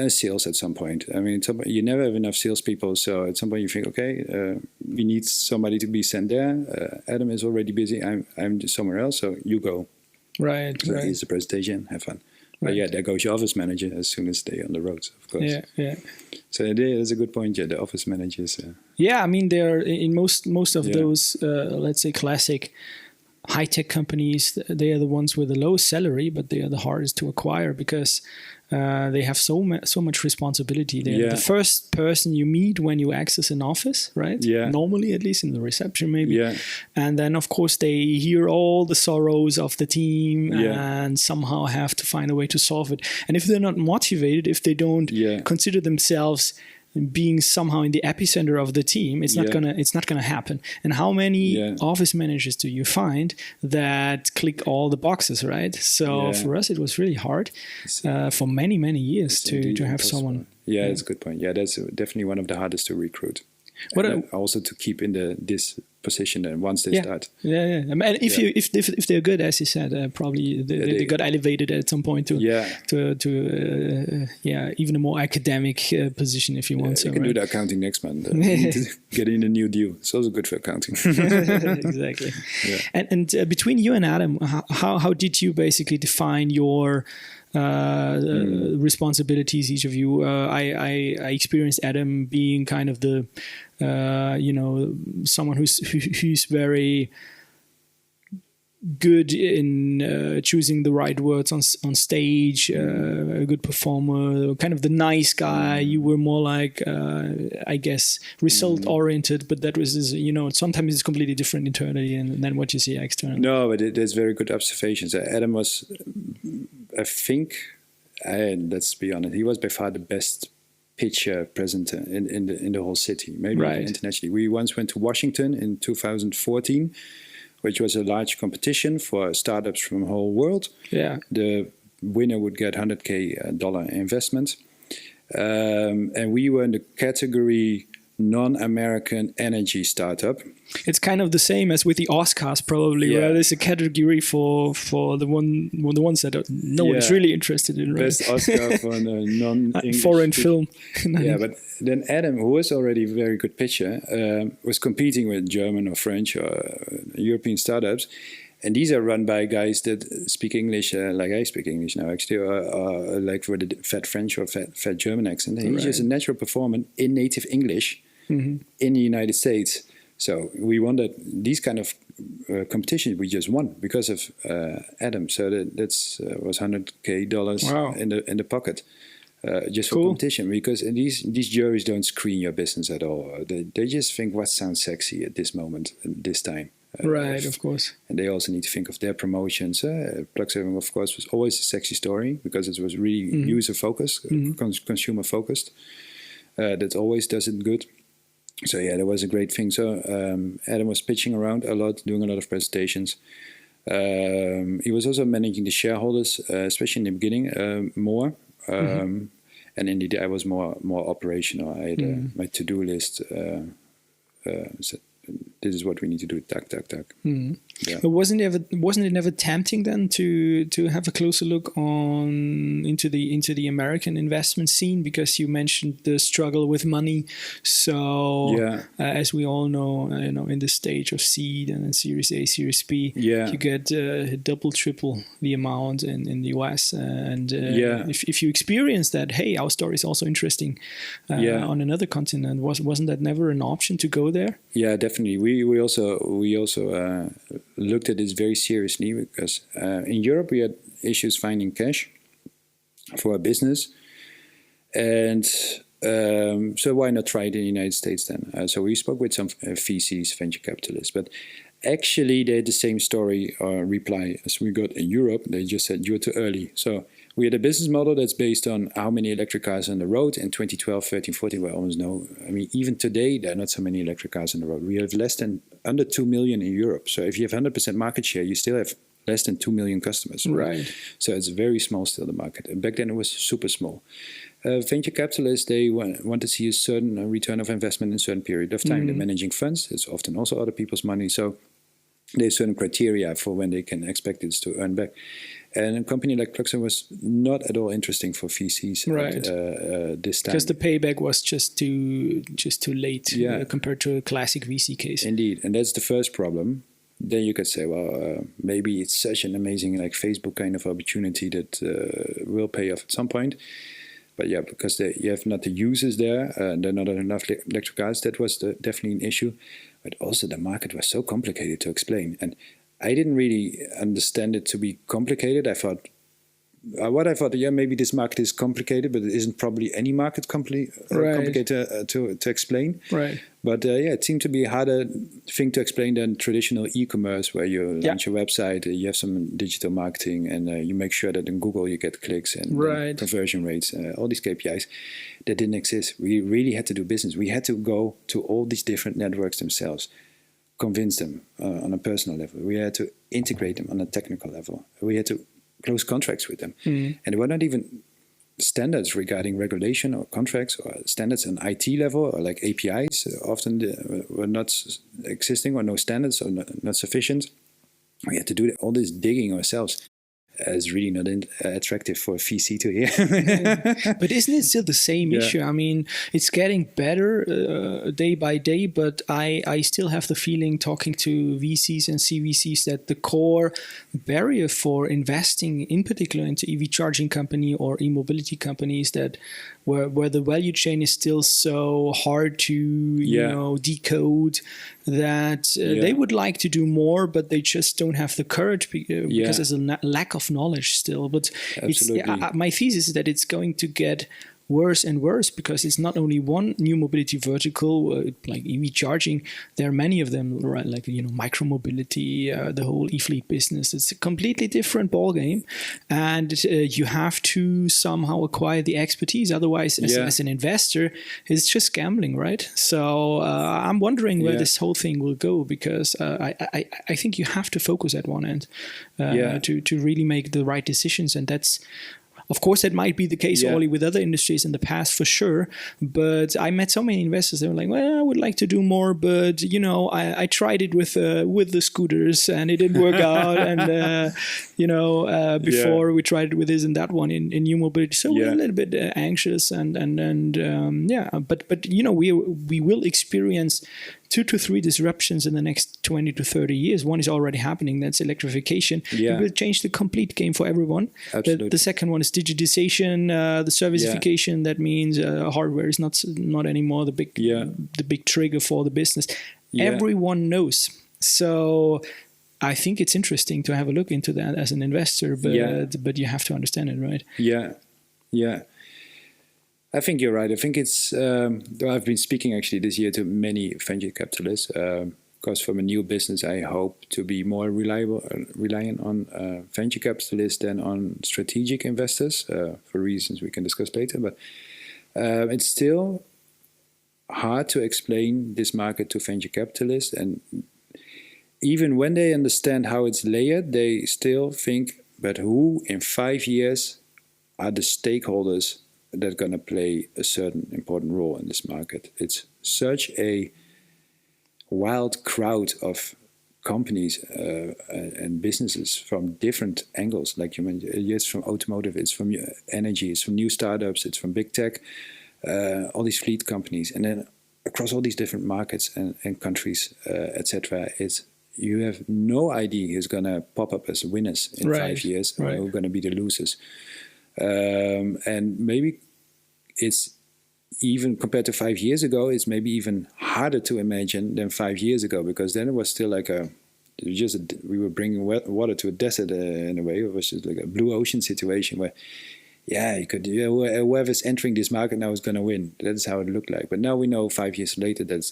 Sales at some point. I mean, you never have enough salespeople, so at some point you think, okay, we need somebody to be sent there. Adam is already busy. I'm somewhere else, so you go. Right. So here's the presentation. Have fun. But there goes your office manager as soon as they're on the roads, of course. Yeah. So that's a good point. Yeah, the office managers. I mean, they're in most of those, let's say, classic high-tech companies. They are the ones with the lowest salary, but they are the hardest to acquire because they have so much responsibility. They're the first person you meet when you access an office, right? Yeah. Normally, at least in the reception, maybe. Yeah. And then, of course, they hear all the sorrows of the team and somehow have to find a way to solve it. And if they're not motivated, if they don't consider themselves being somehow in the epicenter of the team, it's not gonna happen. And how many office managers do you find that click all the boxes, right? So for us, it was really hard for many years to have someone. Yeah, that's a good point. Yeah, that's definitely one of the hardest to recruit. Also to keep in this position and once they start. Yeah. And if they're good, as you said, probably they got elevated at some point to even a more academic position, if you want. You can do the accounting next month. You need to get in a new deal. It's also good for accounting. Exactly. Yeah. And between you and Adam, how did you basically define your responsibilities, each of you? I experienced Adam being kind of the someone who's very good in choosing the right words on stage, a good performer, kind of the nice guy. You were more like, I guess, result oriented, but that was, sometimes it's completely different internally and then what you see externally. No, but there's very good observations. Adam was, I think, let's be honest, he was by far the best pitcher present in the whole city, maybe even internationally. We once went to Washington in 2014, which was a large competition for startups from the whole world. Yeah, the winner would get $100K investment, and we were in the category non-American energy startup. It's kind of the same as with the Oscars, probably, where there's a category for the ones that no one is really interested in, right? Best Oscar for a non-English foreign film. Yeah, but then Adam, who was already a very good pitcher, was competing with German or French or European startups. And these are run by guys that speak English, like I speak English now, actually, or like with a fat French or fat German accent. And he's just a natural performer in native English in the United States. So we won that these kind of competitions we just won because of Adam. So that's was $100K in the pocket just for competition. Because these juries don't screen your business at all. They just think what sounds sexy at this moment, at this time. Right, of course. And they also need to think of their promotions. Plugsurfing, of course, was always a sexy story because it was really user-focused, consumer-focused. That always does it good. So yeah, that was a great thing. So Adam was pitching around a lot, doing a lot of presentations. He was also managing the shareholders, especially in the beginning, more. And indeed, I was more operational. I had my to-do list. So this is what we need to do. Tack. Yeah. But wasn't it never tempting then to have a closer look into the American investment scene, because you mentioned the struggle with money? So as we all know, in the stage of seed and then Series A, Series B, you get double, triple the amount in the US. And if you experience that, hey, our story is also interesting on another continent. Wasn't that never an option to go there? Yeah, definitely. We also looked at this very seriously because in Europe we had issues finding cash for a business, and so why not try it in the United States then? So we spoke with some VCs, venture capitalists, but actually they had the same story or reply as we got in Europe. They just said you're too early. So we had a business model that's based on how many electric cars on the road. In 2012, 13, 14, we almost know. I mean, even today, there are not so many electric cars on the road. We have under 2 million in Europe. So if you have 100% market share, you still have less than 2 million customers. Right. So it's very small still, the market. And back then it was super small. Venture capitalists, they want to see a certain return of investment in a certain period of time. They're managing funds. It's often also other people's money. So there's certain criteria for when they can expect this to earn back. And a company like Plugsurfing was not at all interesting for VCs at this time. Because the payback was just too late compared to a classic VC case. Indeed, and that's the first problem. Then you could say, well, maybe it's such an amazing like Facebook kind of opportunity that will pay off at some point. But yeah, because you have not the users there, there are not enough electric cars. That was definitely an issue. But also the market was so complicated to explain. And I didn't really understand it to be complicated. I thought, maybe this market is complicated, but it isn't probably any market complicated to explain. Right. But it seemed to be a harder thing to explain than traditional e-commerce, where you launch your website, you have some digital marketing, and you make sure that in Google you get clicks and conversion rates, all these KPIs that didn't exist. We really had to do business. We had to go to all these different networks themselves, convince them on a personal level. We had to integrate them on a technical level. We had to close contracts with them. And they were not even standards regarding regulation or contracts or standards on IT level or like APIs. Often were not existing or no standards or not sufficient. We had to do all this digging ourselves. It's really not attractive for a VC to hear. But isn't it still the same issue? I mean, it's getting better day by day, but I still have the feeling, talking to VCs and CVCs, that the core barrier for investing, in particular into EV charging company or e-mobility companies, that where the value chain is still so hard to decode, that they would like to do more, but they just don't have the courage because there's a lack of knowledge still. But my thesis is that it's going to get worse and worse, because it's not only one new mobility vertical like EV charging. There are many of them, right? Like micromobility, the whole e-fleet business. It's a completely different ballgame, and you have to somehow acquire the expertise. Otherwise, as an investor, it's just gambling, right? So I'm wondering where this whole thing will go, because I think you have to focus at one end to really make the right decisions, and that's. Of course, that might be the case Yeah. only with other industries in the past, for sure. But I met so many investors. They were like, "Well, I would like to do more, but I tried it with the scooters and it didn't work out, and before we tried it with this and that one in new mobility, so we're a little bit anxious and but we will experience 2 to 3 disruptions in the next 20 to 30 years. One is already happening. That's electrification. Yeah. It will change the complete game for everyone. Absolutely. The second one is digitization, the servicification. That means hardware is not anymore the big trigger for the business. Yeah. Everyone knows. So I think it's interesting to have a look into that as an investor, but you have to understand it, right? Yeah. I think you're right. I think it's. I've been speaking actually this year to many venture capitalists. Because from a new business, I hope to be more reliant on venture capitalists than on strategic investors for reasons we can discuss later. But it's still hard to explain this market to venture capitalists, and even when they understand how it's layered, they still think, but who in 5 years are the stakeholders that are going to play a certain important role in this market? It's such a wild crowd of companies and businesses from different angles. Like you mentioned, it's from automotive, it's from energy, it's from new startups, it's from big tech, all these fleet companies, and then across all these different markets and countries, etc. You have no idea who's going to pop up as winners in 5 years, or who are going to be the losers. And maybe it's even compared to 5 years ago, it's maybe even harder to imagine than 5 years ago, because then it was still like we were bringing water to a desert in a way. It was just like a blue ocean situation where, whoever's entering this market now is going to win. That's how it looked like. But now we know 5 years later that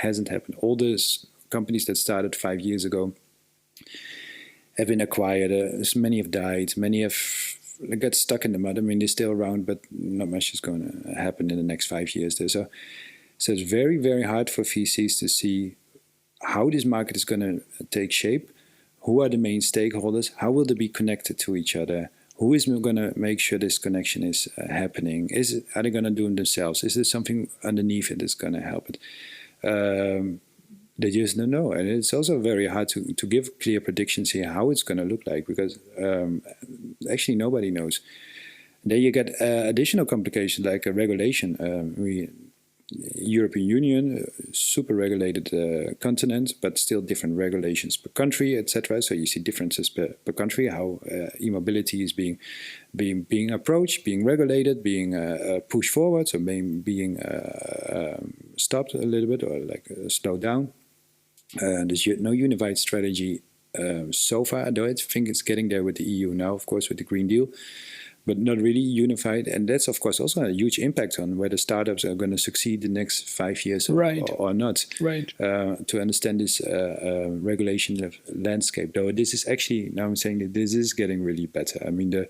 hasn't happened. All those companies that started 5 years ago have been acquired. Many have died. Many have got stuck in the mud. I mean, they're still around, but not much is going to happen in the next 5 years there. So it's very, very hard for VCs to see how this market is going to take shape. Who are the main stakeholders? How will they be connected to each other? Who is going to make sure this connection is happening? Are they going to do it themselves? Is there something underneath it that's going to help it? They just don't know. And it's also very hard to give clear predictions here how it's going to look like, because actually nobody knows. Then you get additional complications like a regulation. European Union, super regulated continent, but still different regulations per country, etc. So you see differences per country, how e-mobility is being approached, being regulated, being pushed forward, so being stopped a little bit or like slowed down. There's no unified strategy so far, though I think it's getting there with the EU now, of course, with the Green Deal, but not really unified. And that's, of course, also a huge impact on whether startups are going to succeed the next 5 years or not. Right. To understand this regulation landscape, though, this is actually, now I'm saying that this is getting really better. I mean, there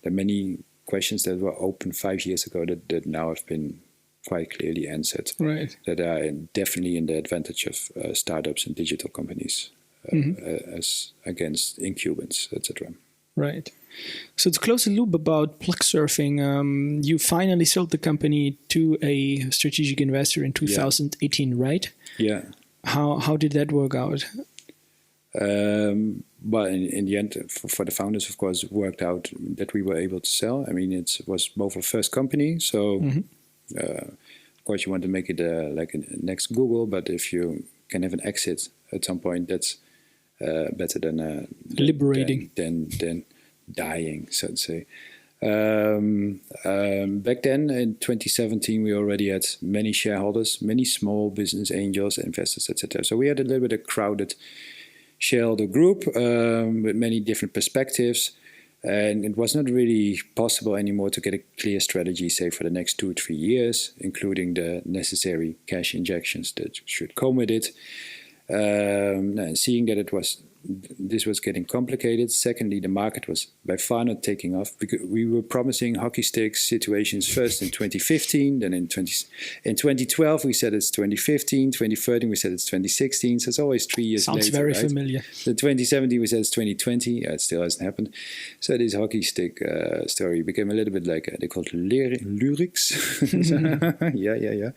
are many questions that were open 5 years ago that now have been quite clearly answered. Right. That are definitely in the advantage of startups and digital companies as against incumbents, etc. Right. So to close the loop about Plugsurfing, you finally sold the company to a strategic investor in 2018, right? Yeah. How did that work out? Well, in the end, for the founders, of course, it worked out that we were able to sell. I mean, it was both our first company, so of course you want to make it like a next Google, but if you can have an exit at some point, that's better than liberating than dying, so to say. Back then, in 2017, we already had many shareholders, many small business angels, investors, etc. So we had a little bit of crowded shareholder group with many different perspectives. And it was not really possible anymore to get a clear strategy, say, for the next 2 or 3 years, including the necessary cash injections that should come with it. Seeing that it was this was getting complicated. Secondly, the market was by far not taking off because we were promising hockey stick situations first in 2015, then in 2012 we said it's 2015, 2013 we said it's 2016. So it's always 3 years later. Sounds very right? familiar. The 2017 we said it's 2020. It still hasn't happened. So this hockey stick story became a little bit like they called lyrics. Yeah.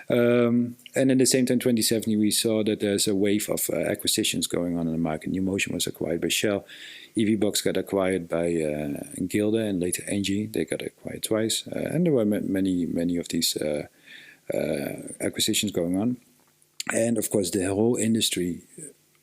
And at the same time, 2017, we saw that there's a wave of acquisitions going on in the market. New Motion was acquired by Shell. EVBox got acquired by Gilde and later Engie. They got acquired twice. And there were many of these acquisitions going on. And of course, the whole industry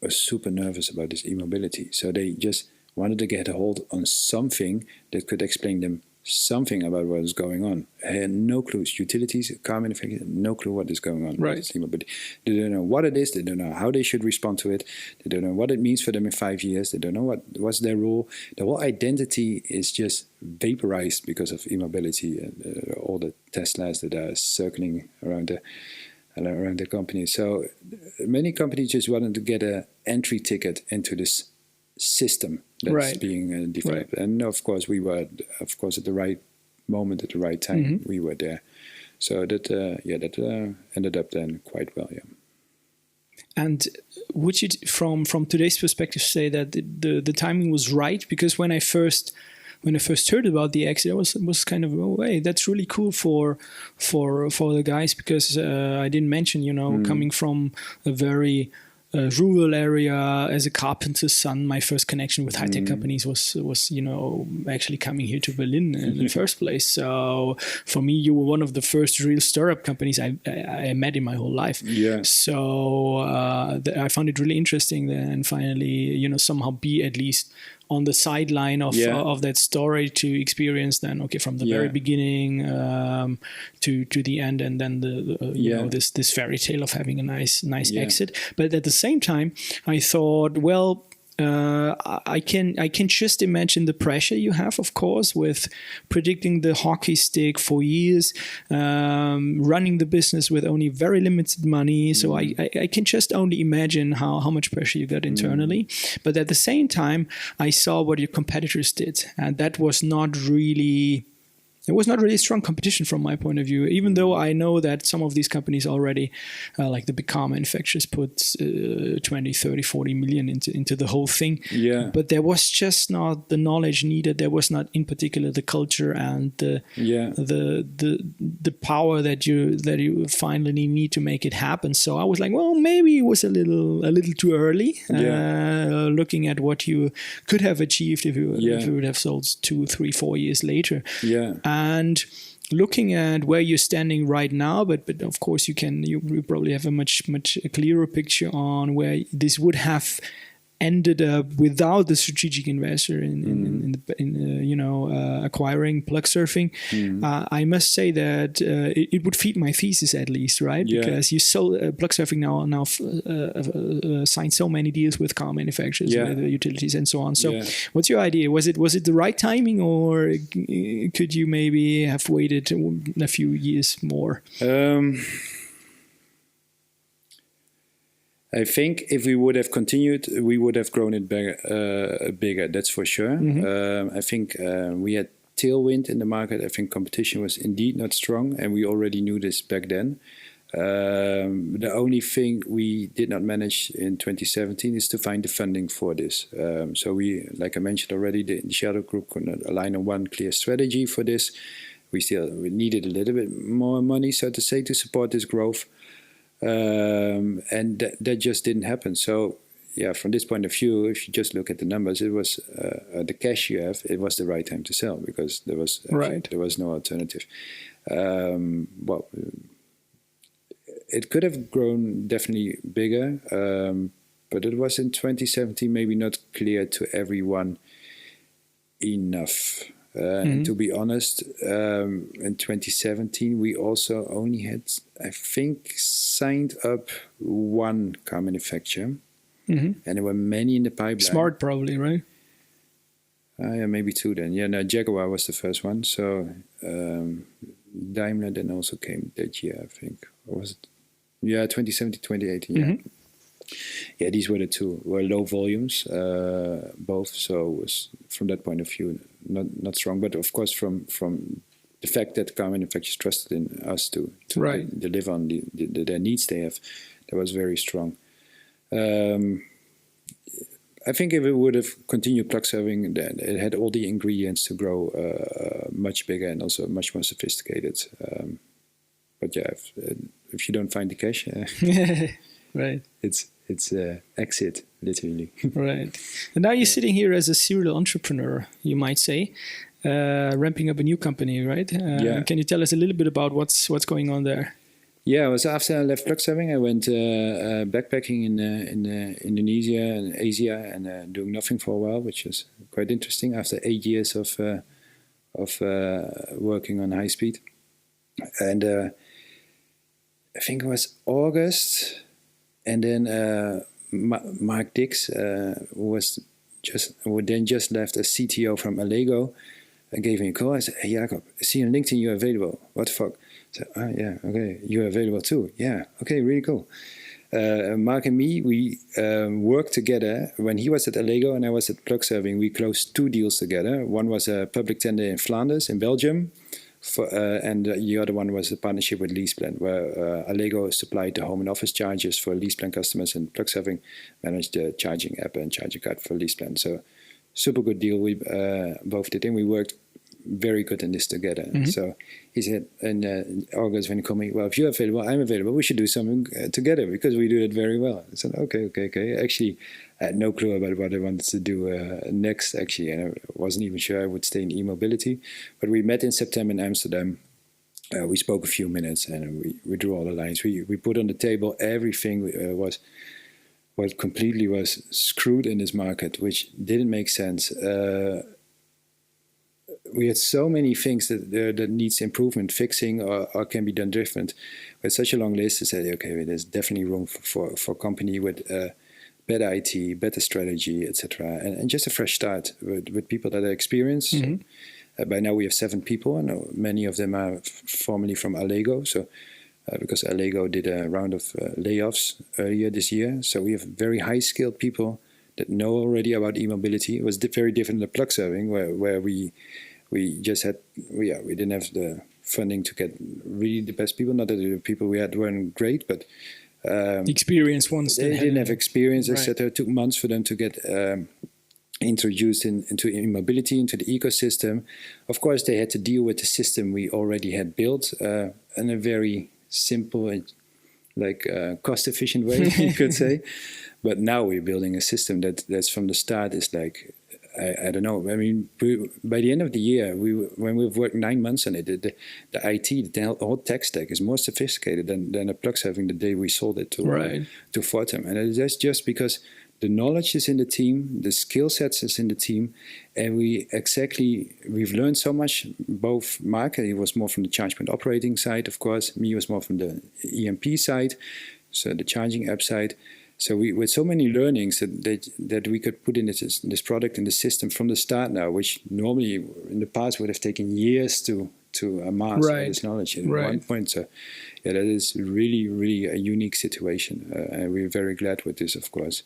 was super nervous about this e-mobility. So they just wanted to get a hold on something that could explain them something about what is going on. I had no clues. Utilities, car manufacturers, no clue what is going on. Right. But they don't know what it is. They don't know how they should respond to it. They don't know what it means for them in 5 years. They don't know what's their role. The whole identity is just vaporized because of e-mobility and all the Teslas that are circling around the company. So many companies just wanted to get an entry ticket into this system that's being developed. Right. And of course we were at the right moment at the right time. We were there, so that ended up then quite well. And would you, from today's perspective, say that the timing was right? Because when I first heard about the exit, I was kind of, oh, hey, that's really cool for the guys, because I didn't mention, coming from a very rural area as a carpenter's son, my first connection with high-tech companies was actually coming here to Berlin in the first place. So for me, you were one of the first real startup companies I met in my whole life. Yeah. So I found it really interesting and finally, somehow be at least on the sideline of that story to experience then, from the very beginning to the end, and then this fairy tale of having a nice exit. But at the same time, I thought, well, I can just imagine the pressure you have, of course, with predicting the hockey stick for years, running the business with only very limited money. So I can just only imagine how much pressure you got internally. But at the same time, I saw what your competitors did, and that was not really... It was not really strong competition from my point of view, even though I know that some of these companies already, like the big car manufacturers, put 20, 30, 40 million into the whole thing. Yeah. But there was just not the knowledge needed. There was not, in particular, the culture and the power that you finally need to make it happen. So I was like, well, maybe it was a little too early. Looking at what you could have achieved if you would have sold 2, 3, 4 years later. Yeah. And looking at where you're standing right now, but of course you probably have a much clearer picture on where this would have ended up without the strategic investor in acquiring Plugsurfing. I must say that it would feed my thesis at least, right? Yeah. Because you sold Plugsurfing now signed so many deals with car manufacturers, with utilities, and so on. So, what's your idea? Was it the right timing, or could you maybe have waited a few years more? I think if we would have continued, we would have grown it bigger. That's for sure. I think we had tailwind in the market. I think competition was indeed not strong, and we already knew this back then. The only thing we did not manage in 2017 is to find the funding for this. So we, like I mentioned already, the Shadow Group could not align on one clear strategy for this. We needed a little bit more money, so to say, to support this growth. And that just didn't happen. So, from this point of view, if you just look at the numbers, it was the cash you have. It was the right time to sell because there was no alternative. It could have grown definitely bigger, but it was in 2017 maybe not clear to everyone enough. And to be honest, in 2017, we also only had, I think, signed up one car manufacturer. And there were many in the pipeline. Smart, probably, right? Maybe 2 then. Jaguar was the first one. So Daimler then also came that year, I think. Or was it? 2017, 2018, Yeah, these were the two. Were low volumes, both. So it was, from that point of view, not strong. But of course, from the fact that car manufacturers trusted in us to Right. deliver on their needs they have, that was very strong. I think if it would have continued Plugsurfing, then it had all the ingredients to grow much bigger and also much more sophisticated. But yeah, if you don't find the cash, Right. it's exit literally. Right. And now you're sitting here as a serial entrepreneur, you might say, ramping up a new company, right? Yeah. Can you tell us a little bit about what's going on there? Yeah, it was after I left Plugsurfing, I went backpacking in Indonesia and Asia and doing nothing for a while, which was quite interesting after 8 years of working on high speed. And I think it was August, and then Mark Dix, who then just left as CTO from Allego, and gave me a call. I said, "Hey Jacob, I see on LinkedIn you're available. What the fuck?" I said, "Oh yeah, okay, you're available too. Yeah, okay, really cool." Mark and me, we worked together when he was at Allego and I was at Plugsurfing. We closed 2 deals together. One was a public tender in Flanders, in Belgium, and the other one was a partnership with LeasePlan, where Allego supplied the home and office chargers for LeasePlan customers, and Plugsurfing managed the charging app and charging card for LeasePlan. So super good deal we both did, and we worked very good in this together. Mm-hmm. So he said in August when he called me, "Well, if you're available, I'm available. We should do something together because we do it very well." I said, okay. Actually, I had no clue about what I wanted to do next, actually, and I wasn't even sure I would stay in e-mobility. But we met in September in Amsterdam. We spoke a few minutes and we drew all the lines. We put on the table everything was what completely was screwed in this market, which didn't make sense. We had so many things that needs improvement, fixing, or can be done different. We had such a long list to say, okay, there's definitely room for a company with better IT, better strategy, etc., and just a fresh start with people that are experienced. Mm-hmm. By now we have 7 people, and many of them are formerly from Allego. So because Allego did a round of layoffs earlier this year, so we have very high-skilled people that know already about e-mobility. It was very different than Plugsurfing, where we just had we didn't have the funding to get really the best people. Not that the people we had weren't great, but experienced ones. They didn't have experience, right. etc. It took months for them to get introduced into e-mobility, into the ecosystem. Of course, they had to deal with the system we already had built in a very simple and cost-efficient way, you could say. But now we're building a system that's from the start is like, I don't know. I mean, by the end of the year, when we've worked 9 months on it, the IT, the whole tech stack is more sophisticated than a Plugsurfing the day we sold it to Fortum. And that's just because the knowledge is in the team, the skill sets is in the team, and we've learned so much. Both Mark, he was more from the charge point operating side, of course. Me was more from the EMP side, so the charging app side. So we with so many learnings that we could put in this product in the system from the start now, which normally in the past would have taken years to amass all this knowledge at one point. So yeah, that is really, really a unique situation, and we're very glad with this, of course.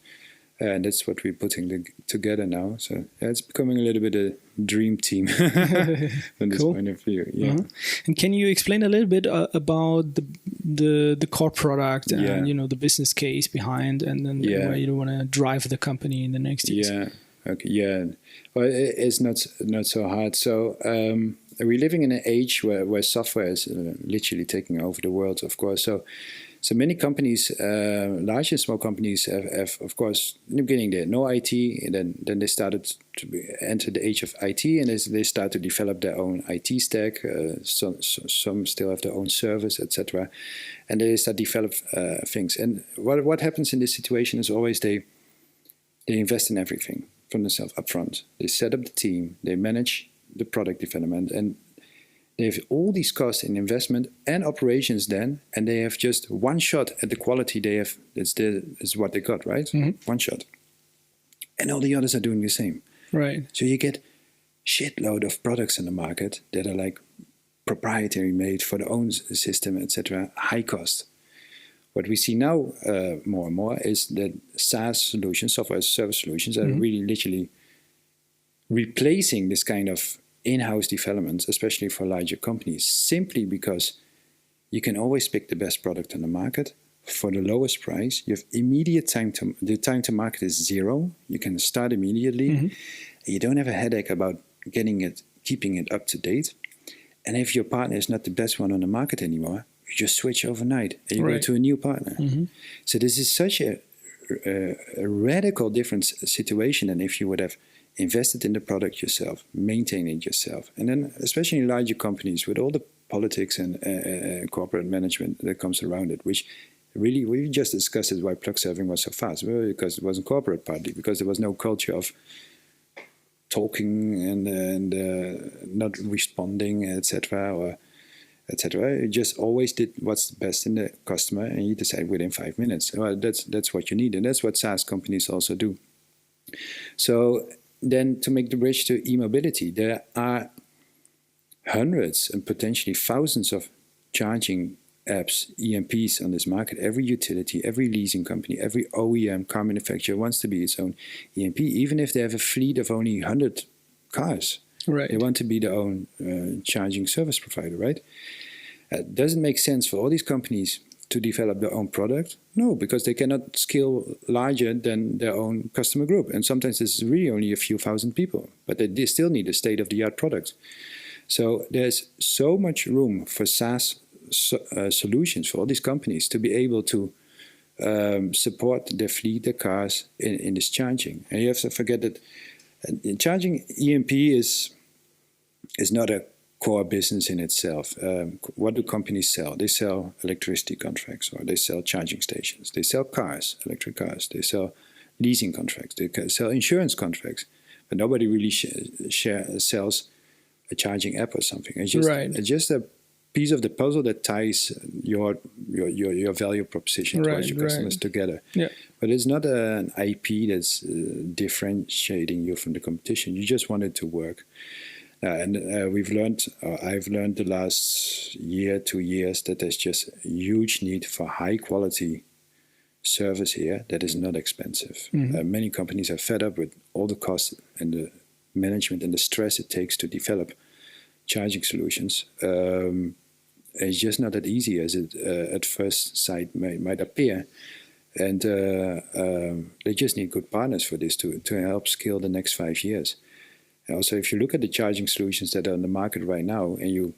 And that's what we're putting together now. So yeah, it's becoming a little bit a dream team from this point of view. Yeah. Mm-hmm. And can you explain a little bit about the core product and the business case behind, and then where you want to drive the company in the next years? Yeah. Okay. Yeah. Well, it's not so hard. So we're living in an age where software is literally taking over the world, of course. So many companies, large and small companies, have of course, in the beginning they had no IT, and then they started to enter the age of IT, and they start to develop their own IT stack. Some still have their own service, etc., and they start to develop things. And what happens in this situation is always they invest in everything from themselves upfront. They set up the team, they manage the product development, and they have all these costs in investment and operations then, and they have just one shot at the quality they have. It's what they got, right? Mm-hmm. One shot. And all the others are doing the same. Right. So you get shitload of products in the market that are like proprietary made for their own system, etc., high cost. What we see now more and more is that SaaS solutions, software as a service solutions, are really literally replacing this kind of in-house development, especially for larger companies, simply because you can always pick the best product on the market for the lowest price. You have immediate the time to market is zero. You can start immediately. You don't have a headache about keeping it up to date. And if your partner is not the best one on the market anymore, you just switch overnight and you go to a new partner. So this is such a radical different situation than if you would have invested in the product yourself, maintained it yourself. And then especially in larger companies with all the politics and corporate management that comes around it, which really, we just discussed it why Plugsurfing was so fast. Well, because it wasn't corporate partly, because there was no culture of talking and not responding, etc., or etc. You just always did what's best in the customer, and you decide within 5 minutes. Well, that's what you need, and that's what SaaS companies also do. So then, to make the bridge to e-mobility, there are hundreds and potentially thousands of charging apps, EMPs on this market. Every utility, every leasing company, every OEM car manufacturer wants to be its own EMP, even if they have a fleet of only 100 cars. Right. They want to be their own charging service provider, right? Does it make sense for all these companies to develop their own product? No, because they cannot scale larger than their own customer group. And sometimes this is really only a few thousand people, but they still need a state-of-the-art product. So there's so much room for SaaS solutions for all these companies to be able to support their fleet, their cars in this charging. And you have to forget that charging EMP is not a core business in itself. What do companies sell? They sell electricity contracts, or they sell charging stations. They sell cars, electric cars. They sell leasing contracts. They sell insurance contracts. But nobody really sells a charging app or something. It's just a piece of the puzzle that ties your value proposition towards your customers together. Yeah. But it's not an IP that's differentiating you from the competition. You just want it to work. And I've learned the last year, 2 years, that there's just a huge need for high quality service here that is not expensive. Many companies are fed up with all the costs and the management and the stress it takes to develop charging solutions. It's just not that easy as it at first sight might appear. And they just need good partners for this to help scale the next 5 years. And also, if you look at the charging solutions that are on the market right now, and you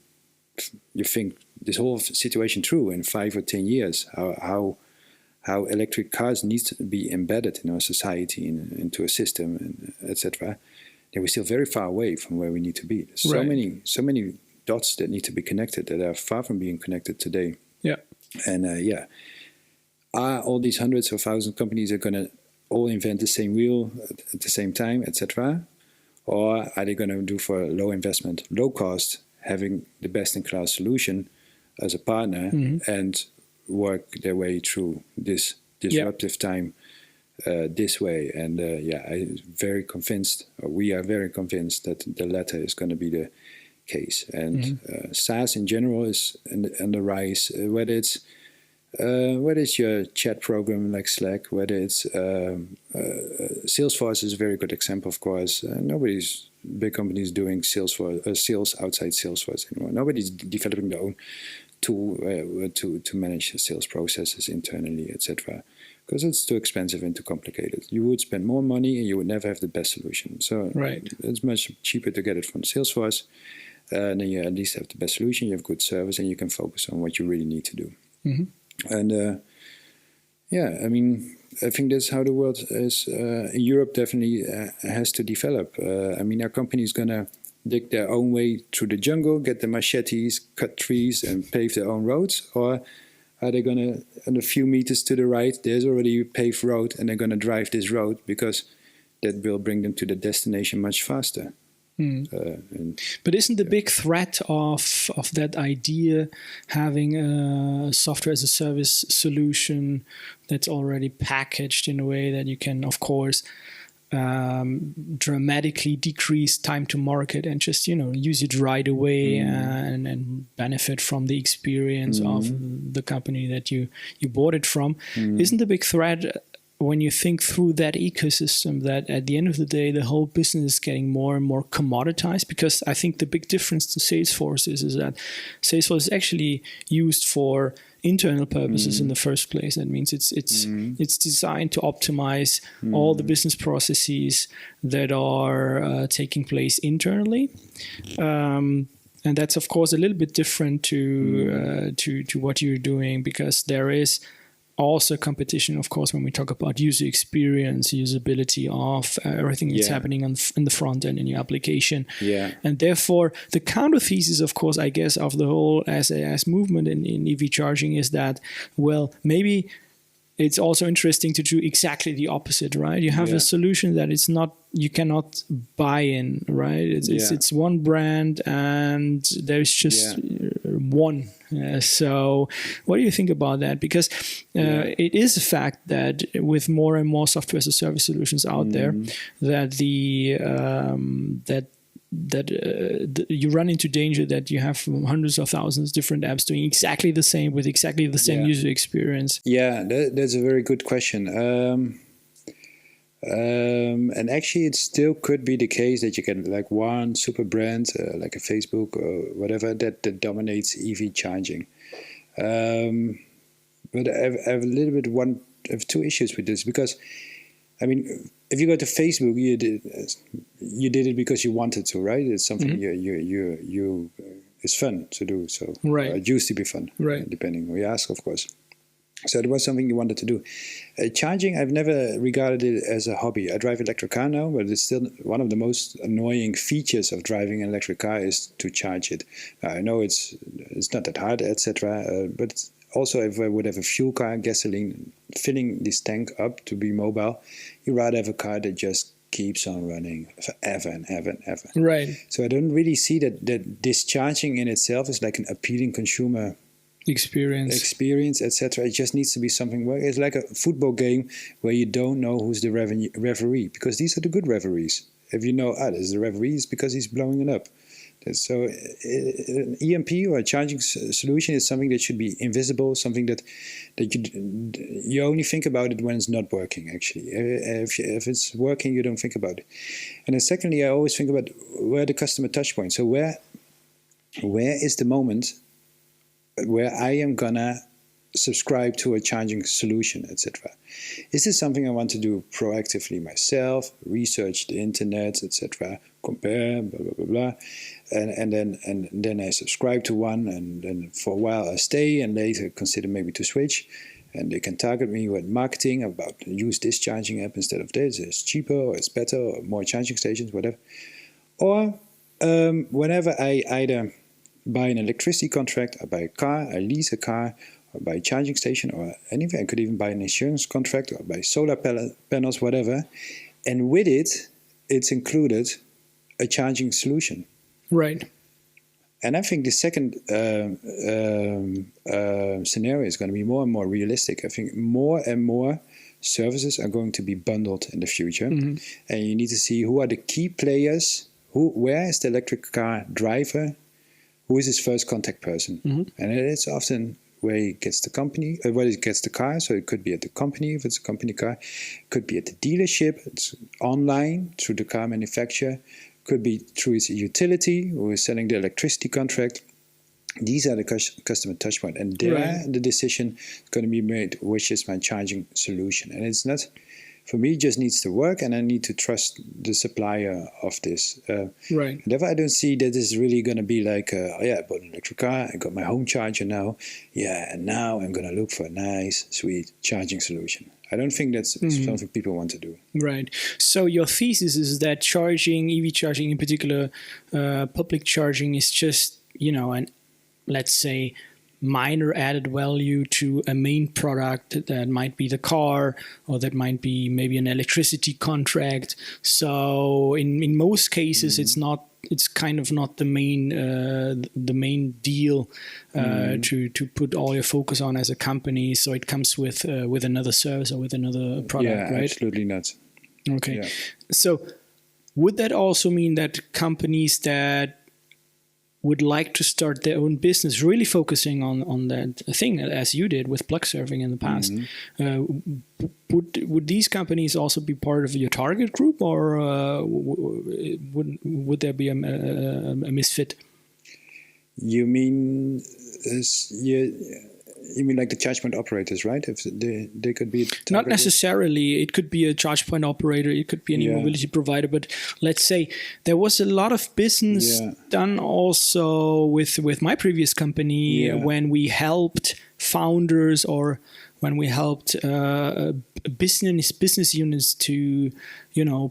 think this whole situation through in 5 or 10 years, how electric cars need to be embedded in our society and into a system, and etc., then we're still very far away from where we need to be. There's so many dots that need to be connected that are far from being connected today. Yeah. And are all these hundreds of thousands of companies are going to all invent the same wheel at the same time, etc.? Or are they going to do for low investment, low cost, having the best-in-class solution as a partner and work their way through this disruptive time this way? And I'm very convinced, or we are very convinced, that the latter is going to be the case. And SaaS in general is on the rise, whether it's your chat program like Slack, whether it's Salesforce is a very good example, of course. Big companies doing sales outside Salesforce anymore. Nobody's developing their own tool to manage sales processes internally, etc., because it's too expensive and too complicated. You would spend more money and you would never have the best solution. So it's much cheaper to get it from Salesforce. Then you at least have the best solution, you have good service, and you can focus on what you really need to do. And I think that's how the world is. In Europe, definitely has to develop. Our company is going to dig their own way through the jungle, get the machetes, cut trees, and pave their own roads? Or are they going to, on a few meters to the right, there's already a paved road, and they're going to drive this road because that will bring them to the destination much faster? But isn't the big threat of that idea having a software as a service solution that's already packaged in a way that you can, of course, dramatically decrease time to market and just use it right away and benefit from the experience of the company that you bought it from. Isn't the big threat when you think through that ecosystem that at the end of the day, the whole business is getting more and more commoditized? Because I think the big difference to Salesforce is that Salesforce is actually used for internal purposes in the first place. That means it's designed to optimize all the business processes that are taking place internally. And that's, of course, a little bit different to what you're doing, because there is also competition, of course, when we talk about user experience, usability of everything that's happening in the front end in your application. Yeah. And therefore, the counter thesis, of course, I guess, of the whole SaaS movement in EV charging is that, well, maybe it's also interesting to do exactly the opposite, right? You have a solution that it's not, you cannot buy in, right? It's one brand and there's just one. So what do you think about that? Because it is a fact that with more and more software as a service solutions out there, that you run into danger that you have hundreds of thousands of different apps doing exactly the same with exactly the same user experience. Yeah, that's a very good question. And actually, it still could be the case that you get like one super brand, like a Facebook or whatever, that dominates EV charging. But I have a little bit I have two issues with this, because I mean, if you go to Facebook, you did it because you wanted to, right? It's something you it's fun to do. So it used to be fun, depending who you ask, of course. So it was something you wanted to do. Charging, I've never regarded it as a hobby. I drive an electric car now, but it's still one of the most annoying features of driving an electric car is to charge it. I know it's not that hard, etc. But also, if I would have a fuel car, gasoline, filling this tank up to be mobile, you rather have a car that just keeps on running forever and ever and ever. Right. So I don't really see that this charging in itself is like an appealing consumer experience, etc. It just needs to be something where it's like a football game where you don't know who's the referee, because these are the good referees. If you know, this is the referee, it's because he's blowing it up. So an EMP or a charging solution is something that should be invisible, something that you only think about it when it's not working, actually. If it's working, you don't think about it. And then secondly, I always think about where the customer touch point. So where is the moment where I am gonna subscribe to a charging solution, etc. Is this something I want to do proactively myself, research the internet, etc., compare, blah blah blah blah, and then I subscribe to one, and then for a while I stay, and later consider maybe to switch, and they can target me with marketing about use this charging app instead of this, it's cheaper or it's better or more charging stations, whatever. Or whenever I either buy an electricity contract, I buy a car, I lease a car, or buy a charging station, or anything. I could even buy an insurance contract, or buy solar panels, whatever. And with it, it's included a charging solution. Right. And I think the second scenario is going to be more and more realistic. I think more and more services are going to be bundled in the future. And you need to see who are the key players, where is the electric car driver, who is his first contact person. And it's often where he gets the company, where he gets the car. So it could be at the company if it's a company car. It could be at the dealership. It's online through the car manufacturer. Could be through his utility who is selling the electricity contract. These are the customer touchpoint, and there the decision is going to be made, which is my charging solution. And it's not, for me, it just needs to work, and I need to trust the supplier of this. Right. Therefore, I don't see that it's really going to be like, I bought an electric car, I got my home charger now. And now I'm going to look for a nice, sweet charging solution. I don't think that's something people want to do. Right. So your thesis is that charging, EV charging in particular, public charging is just, an, let's say, minor added value to a main product that might be the car, or that might be maybe an electricity contract. So in most cases, it's kind of not the main deal to put all your focus on as a company. So it comes with another service or with another product, right? Absolutely not. Okay. Yeah. So would that also mean that companies that would like to start their own business, really focusing on that thing, as you did with Plugsurfing in the past, would these companies also be part of your target group, or would there be a misfit? You mean you mean like the charge point operators, right? If they could be not necessarily. It could be a charge point operator. It could be an e-mobility provider. But let's say there was a lot of business done also with my previous company when we helped founders or when we helped business units to,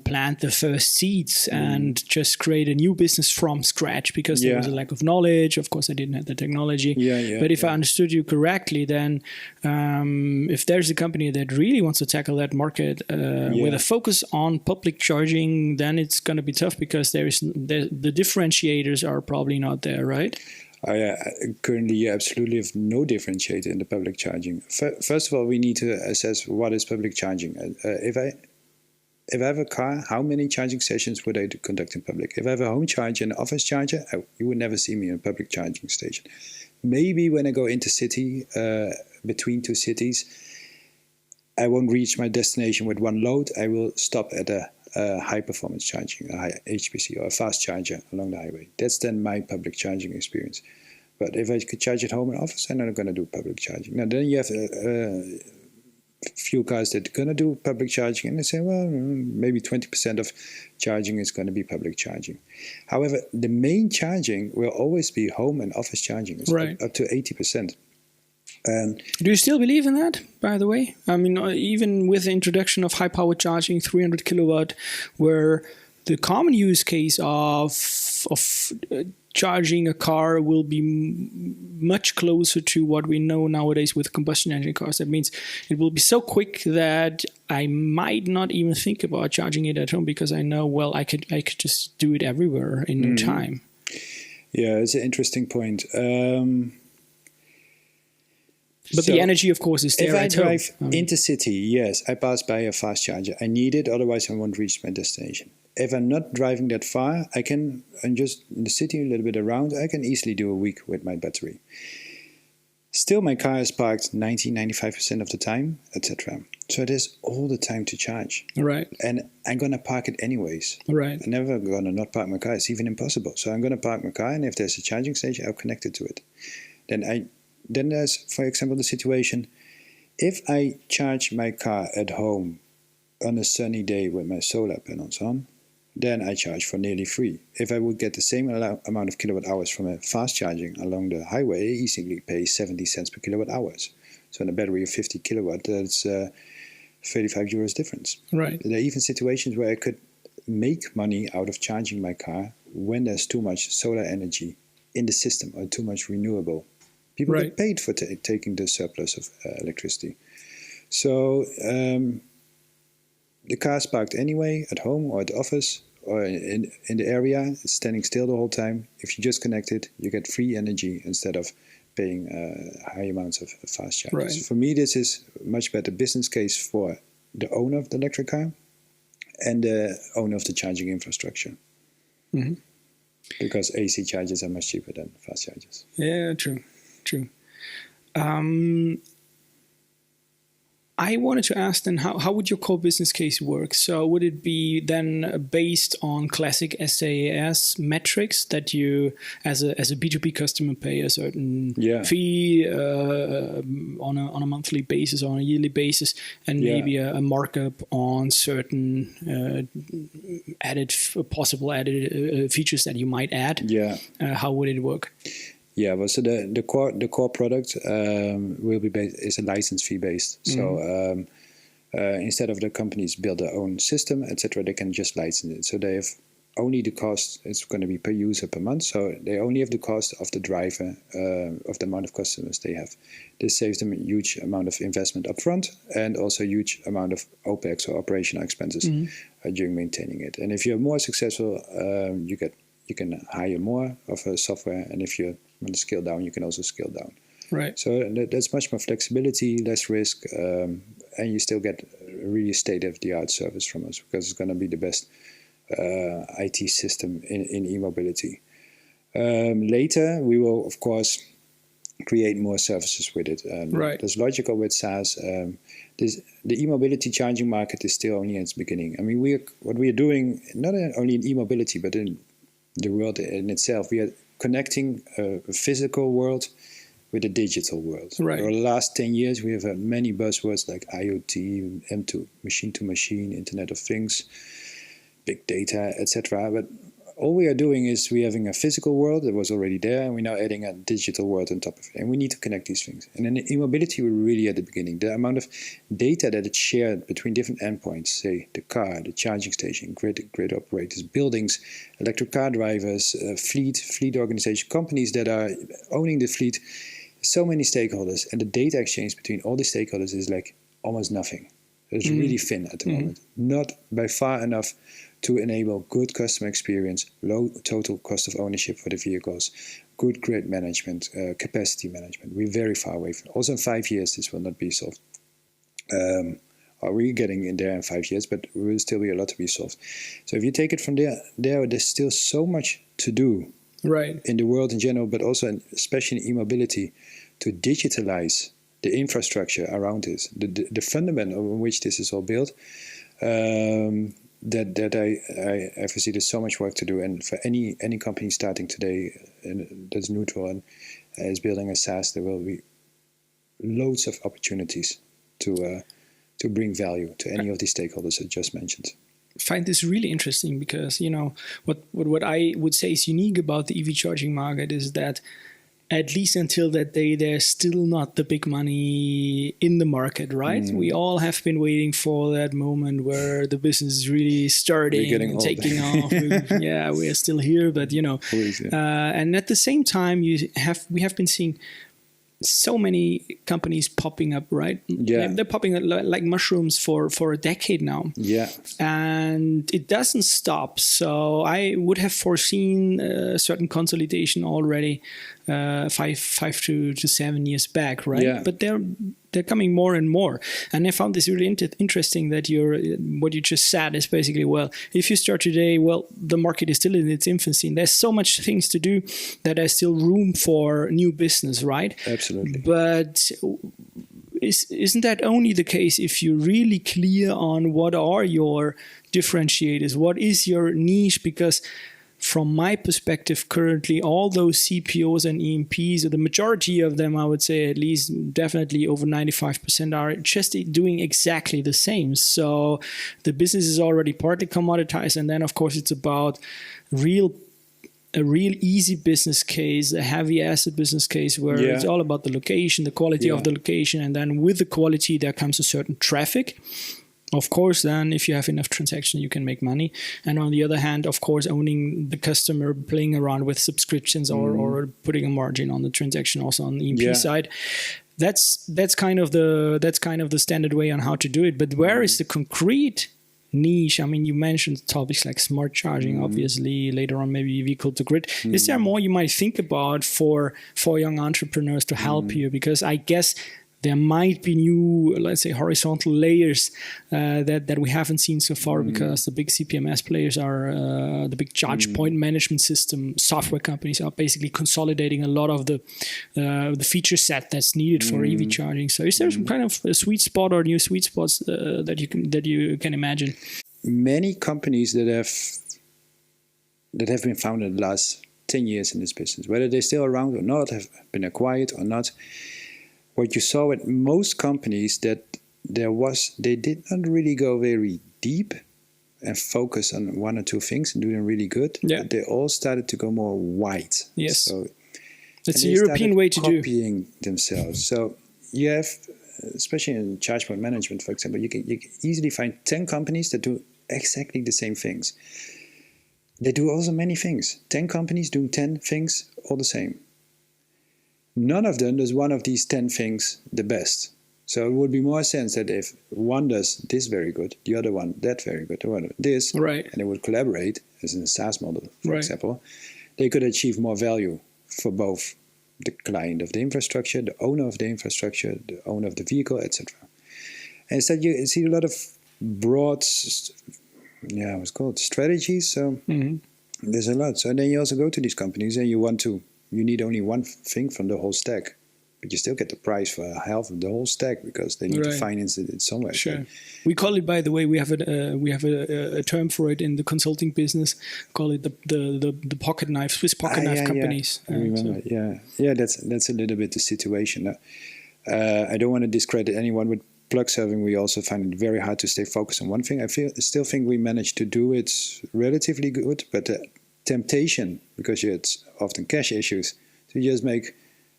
plant the first seeds and just create a new business from scratch because there was a lack of knowledge. Of course, I didn't have the technology. But if I understood you correctly, then if there's a company that really wants to tackle that market with a focus on public charging, then it's going to be tough because the differentiators are probably not there, right? Currently, you absolutely have no differentiator in the public charging. First of all, we need to assess what is public charging. If I have a car, how many charging sessions would I conduct in public? If I have a home charger and an office charger, you would never see me in a public charging station. Maybe when I go intercity, between two cities, I won't reach my destination with one load. I will stop at a high performance charging, a high HPC or a fast charger along the highway. That's then my public charging experience. But if I could charge at home and office, I'm not going to do public charging. Now then you have a few cars that are going to do public charging, and they say, well, maybe 20% of charging is going to be public charging. However, the main charging will always be home and office charging. It's up to 80%. Do you still believe in that, by the way? I mean, even with the introduction of high-power charging, 300 kilowatt, where the common use case of charging a car will be much closer to what we know nowadays with combustion engine cars. That means it will be so quick that I might not even think about charging it at home because I know, well, I could just do it everywhere in no time. Yeah, it's an interesting point. But the energy, of course, is there. If I drive intercity, yes, I pass by a fast charger. I need it, otherwise I won't reach my destination. If I'm not driving that far, I'm just in the city a little bit around, I can easily do a week with my battery. Still, my car is parked 90-95% of the time, etc. So there's all the time to charge. Right. And I'm going to park it anyways. Right. I'm never going to not park my car. It's even impossible. So I'm going to park my car, and if there's a charging station, I'll connect it to it. Then there's, for example, the situation, if I charge my car at home on a sunny day with my solar panels on, then I charge for nearly free. If I would get the same amount of kilowatt hours from a fast charging along the highway, I easily pay 70 cents per kilowatt hours. So in a battery of 50 kilowatt, that's 35 euros difference. Right. There are even situations where I could make money out of charging my car when there's too much solar energy in the system or too much renewable. People get paid for taking the surplus of electricity. So the car's parked anyway, at home or at the office or in the area. It's standing still the whole time. If you just connect it, you get free energy instead of paying high amounts of fast charges. Right. For me, this is a much better business case for the owner of the electric car and the owner of the charging infrastructure. Mm-hmm. Because AC chargers are much cheaper than fast chargers. Yeah, true. I wanted to ask then, how would your core business case work? So would it be then based on classic SaaS metrics that you, as a B2B customer, pay a certain fee on a monthly basis or on a yearly basis, and maybe a markup on certain possible added features that you might add? How would it work? Yeah, well, so the core product will be is a license fee based. Mm-hmm. So instead of the companies build their own system, etc., they can just license it. So they have only the cost. It's going to be per user per month. So they only have the cost of the driver, of the amount of customers they have. This saves them a huge amount of investment upfront and also a huge amount of OPEX or operational expenses during maintaining it. And if you're more successful, you can hire more of a software, and if you want to scale down, you can also scale down. Right. So there's much more flexibility, less risk, and you still get a really state-of-the-art service from us because it's going to be the best IT system in e-mobility. Later, we will, of course, create more services with it. Right. That's logical with SaaS. The e-mobility charging market is still only in its beginning. I mean, what we are doing, not only in e-mobility, but in the world in itself, we are connecting a physical world with a digital world. Right. For the last 10 years, we have had many buzzwords like IoT, M2, machine-to-machine, Internet of Things, big data, etc. But all we are doing is we're having a physical world that was already there, and we're now adding a digital world on top of it. And we need to connect these things. And in e-mobility, we're really at the beginning. The amount of data that is shared between different endpoints, say the car, the charging station, grid operators, buildings, electric car drivers, fleet organization, companies that are owning the fleet, so many stakeholders. And the data exchange between all the stakeholders is like almost nothing. It's really thin at the moment. Not by far enough to enable good customer experience, low total cost of ownership for the vehicles, good grid management, capacity management. We're very far away from it. Also in 5 years, this will not be solved. We're getting in there in 5 years, but there will still be a lot to be solved. So if you take it from there's still so much to do in the world in general, but also especially in e-mobility, to digitalize the infrastructure around this, the fundament on which this is all built. That I foresee there's so much work to do, and for any company starting today that's neutral and is building a SaaS, there will be loads of opportunities to bring value to any of these stakeholders I just mentioned. I find this really interesting because what I would say is unique about the EV charging market is that at least until that day, there's still not the big money in the market, right? We all have been waiting for that moment where the business is really starting and taking off. We are still here, but and at the same time, we have been seeing so many companies popping up, right? Yeah. They're popping up like mushrooms for a decade now. Yeah. And it doesn't stop. So I would have foreseen a certain consolidation already 5 to 7 years back, right? Yeah. But they're coming more and more. And I found this really interesting that what you just said is basically, well, if you start today, well, the market is still in its infancy. And there's so much things to do that there's still room for new business, right? Absolutely. But isn't that only the case if you're really clear on what are your differentiators? What is your niche? Because from my perspective, currently, all those CPOs and EMPs, or the majority of them, I would say at least definitely over 95% are just doing exactly the same. So the business is already partly commoditized. And then, of course, it's about a real easy business case, a heavy asset business case where it's all about the location, the quality of the location. And then with the quality, there comes a certain traffic. Of course, then if you have enough transactions, you can make money. And on the other hand, of course, owning the customer, playing around with subscriptions or putting a margin on the transaction also on the EMP side. That's kind of the standard way on how to do it. But where is the concrete niche? I mean, you mentioned topics like smart charging, obviously, later on maybe vehicle to grid. Is there more you might think about for young entrepreneurs to help you? Because I guess there might be new, let's say, horizontal layers that we haven't seen so far because the big CPMS players are the big charge point management system software companies are basically consolidating a lot of the feature set that's needed for EV charging. So is there some kind of a sweet spot or new sweet spots that you can imagine? Many companies that have been founded in the last 10 years in this business, whether they're still around or not, have been acquired or not, what you saw with most companies that they did not really go very deep and focus on one or two things and do them really good. Yeah. They all started to go more wide. Yes. So it's a European way to do. Copying themselves. So you have, especially in charge point management, for example, you can easily find 10 companies that do exactly the same things. They do also many things. 10 companies doing 10 things all the same. None of them does one of these 10 things the best. So it would be more sense that if one does this very good, the other one that very good, the one this, right, and they would collaborate, as in a SaaS model, for example, they could achieve more value for both the client of the infrastructure, the owner of the infrastructure, the owner of the vehicle, etc. And instead, you see a lot of broad, what's called strategies. So There's a lot. So then you also go to these companies and you need only one thing from the whole stack, but you still get the price for half of the whole stack because they need to finance it somewhere. Sure. We call it, by the way, we have a term for it in the consulting business. Call it the pocket knife, Swiss pocket knife companies. I remember. Yeah. That's a little bit the situation. I don't want to discredit anyone with Plugsurfing. We also find it very hard to stay focused on one thing. I still think we managed to do it relatively good, but the temptation, because it's often cash issues, to just make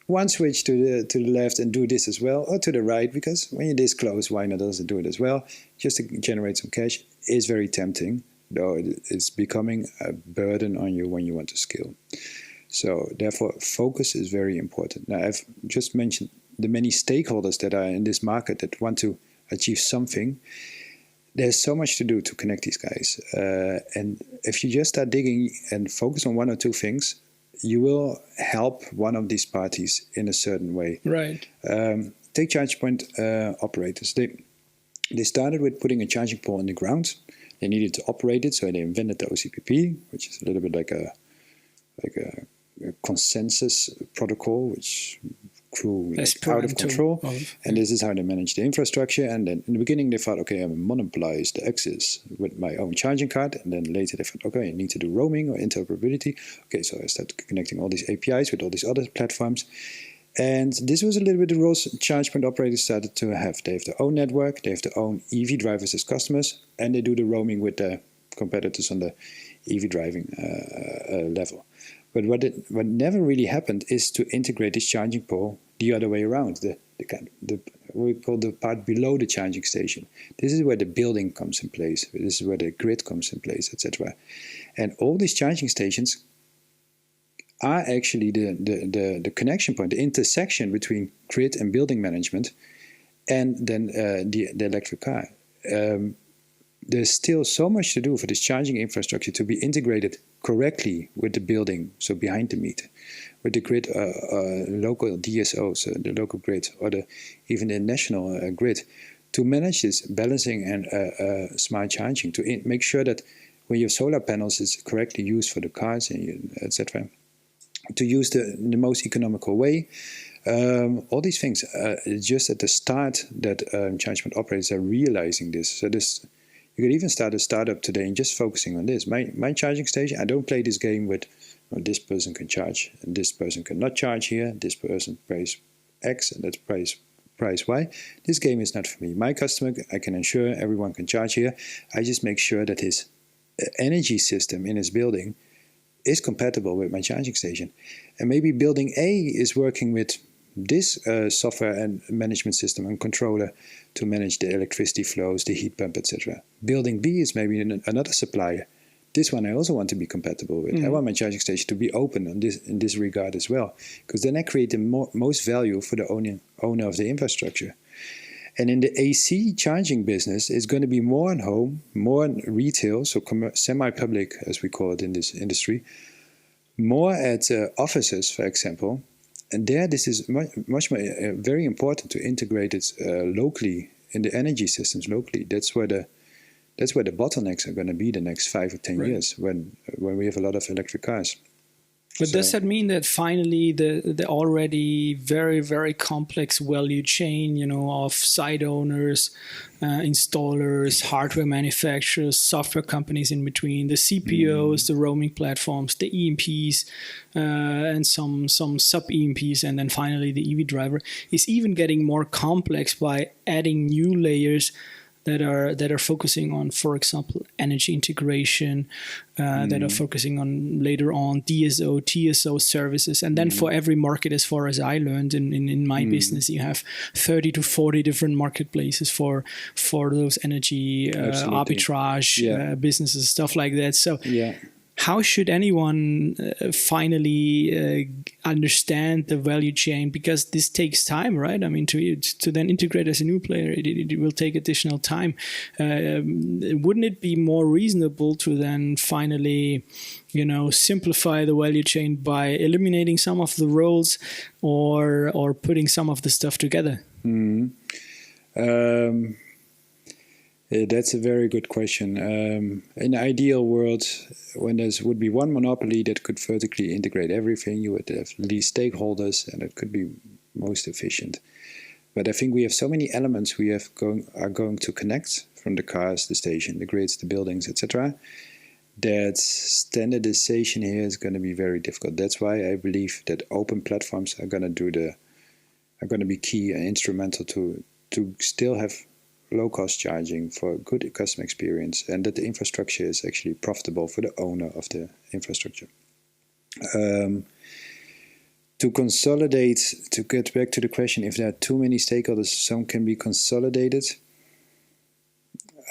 one switch to the left and do this as well, or to the right, because when you're this close, why not also do it as well, just to generate some cash, is very tempting, though it's becoming a burden on you when you want to scale. So therefore, focus is very important. Now, I've just mentioned the many stakeholders that are in this market that want to achieve something. There's so much to do to connect these guys. And if you just start digging and focus on one or two things, you will help one of these parties in a certain way. Right. Take charge point operators. They started with putting a charging pole in the ground. They needed to operate it, so they invented the OCPP, which is a little bit like a consensus protocol, which grew out of control. And this is how they manage the infrastructure. And then in the beginning, they thought, okay, I monopolize the access with my own charging card. And then later they thought, okay, I need to do roaming or interoperability. Okay, so I started connecting all these APIs with all these other platforms. And this was a little bit the roles charge point operators started to have. They have their own network, they have their own EV drivers as customers, and they do the roaming with their competitors on the EV driving level. But what never really happened is to integrate this charging pole the other way around, the what we call the part below the charging station. This is where the building comes in place. This is where the grid comes in place, etc. And all these charging stations are actually the connection point, the intersection between grid and building management, and then the electric car. There's still so much to do for this charging infrastructure to be integrated correctly with the building, so behind the meter, with the grid, local DSOs, the local grid, or even the national grid, to manage this balancing and smart charging, to make sure that when your solar panels is correctly used for the cars, and etc., to use the most economical way. All these things, just at the start that charge point operators are realizing this. So you could even start a startup today and just focusing on this. My charging station, I don't play this game with this person can charge and this person cannot charge here. This person pays X and that's price Y. This game is not for me. My customer, I can ensure everyone can charge here. I just make sure that his energy system in his building is compatible with my charging station. And maybe building A is working with this software and management system and controller to manage the electricity flows, the heat pump, etc. Building B is maybe another supplier. This one I also want to be compatible with. I want my charging station to be open in this regard as well, because then I create the most value for the owner of the infrastructure. And in the AC charging business, it's going to be more on home, more on retail, so semi-public, as we call it in this industry, more at offices, for example. And there, this is much more very important to integrate it locally in the energy systems locally. That's where the bottlenecks are going to be the next 5 or 10 years when we have a lot of electric cars. But does that mean that finally the already very, very complex value chain, of site owners, installers, hardware manufacturers, software companies in between, the CPOs, the roaming platforms, the EMPs, and some sub-EMPs, and then finally the EV driver, is even getting more complex by adding new layers that are focusing on, for example, energy integration, that are focusing on later on DSO, TSO services. And then for every market, as far as I learned in my business, you have 30 to 40 different marketplaces for those energy arbitrage businesses, stuff like that. So how should anyone finally understand the value chain? Because this takes time, right? I mean, to then integrate as a new player, it will take additional time. Wouldn't it be more reasonable to then finally, simplify the value chain by eliminating some of the roles or putting some of the stuff together? That's a very good question. In an ideal world, when there would be one monopoly that could vertically integrate everything, you would have least stakeholders, and it could be most efficient. But I think we have so many elements we are going to connect, from the cars, the station, the grids, the buildings, etc., that standardization here is going to be very difficult. That's why I believe that open platforms are going to be key and instrumental to still have low-cost charging for good customer experience, and that the infrastructure is actually profitable for the owner of the infrastructure. To consolidate, to get back to the question, if there are too many stakeholders, some can be consolidated.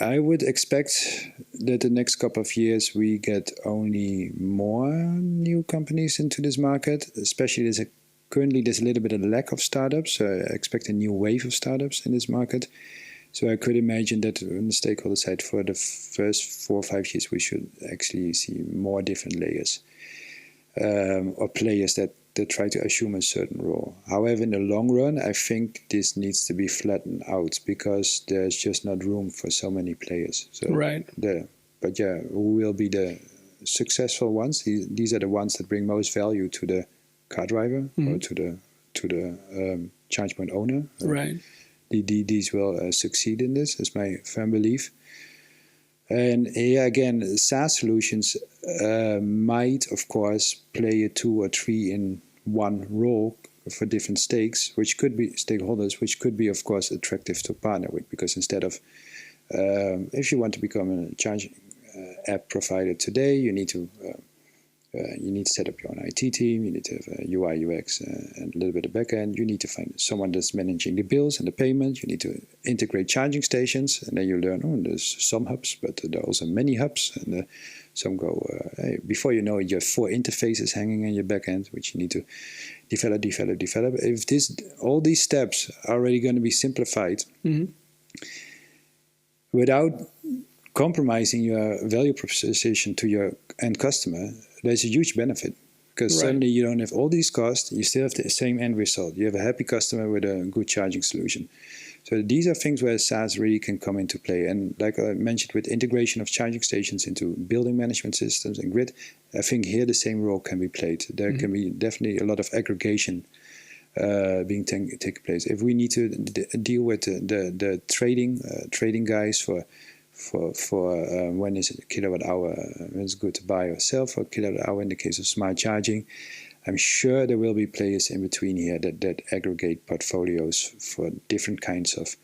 I would expect that the next couple of years we get only more new companies into this market, especially currently there's a little bit of lack of startups, so I expect a new wave of startups in this market. So I could imagine that on the stakeholder side, for the first 4 or 5 years, we should actually see more different layers or players that try to assume a certain role. However, in the long run, I think this needs to be flattened out because there's just not room for so many players. So right. But yeah, who will be the successful ones? These are the ones that bring most value to the car driver or to the charge point owner. Right. These will succeed in this, is my firm belief. And here again, SaaS solutions might, of course, play a 2 or 3 in 1 role for different stakes, which could be stakeholders, which could be, of course, attractive to partner with. Because instead of, if you want to become a charging app provider today, you need to set up your own IT team, you need to have a UI, UX, and a little bit of backend. You need to find someone that's managing the bills and the payment. You need to integrate charging stations, and then you learn, there's some hubs, but there are also many hubs, and some go, before you know it, you have 4 interfaces hanging in your backend, which you need to develop. If all these steps are already going to be simplified without compromising your value proposition to your end customer, there's a huge benefit, because suddenly you don't have all these costs, you still have the same end result. You have a happy customer with a good charging solution. So these are things where SaaS really can come into play. And like I mentioned, with integration of charging stations into building management systems and grid, I think here the same role can be played. There can be definitely a lot of aggregation being take place. If we need to deal with the trading guys for when is it a kilowatt hour, it's good to buy or sell for a kilowatt hour in the case of smart charging. I'm sure there will be players in between here that aggregate portfolios for different kinds of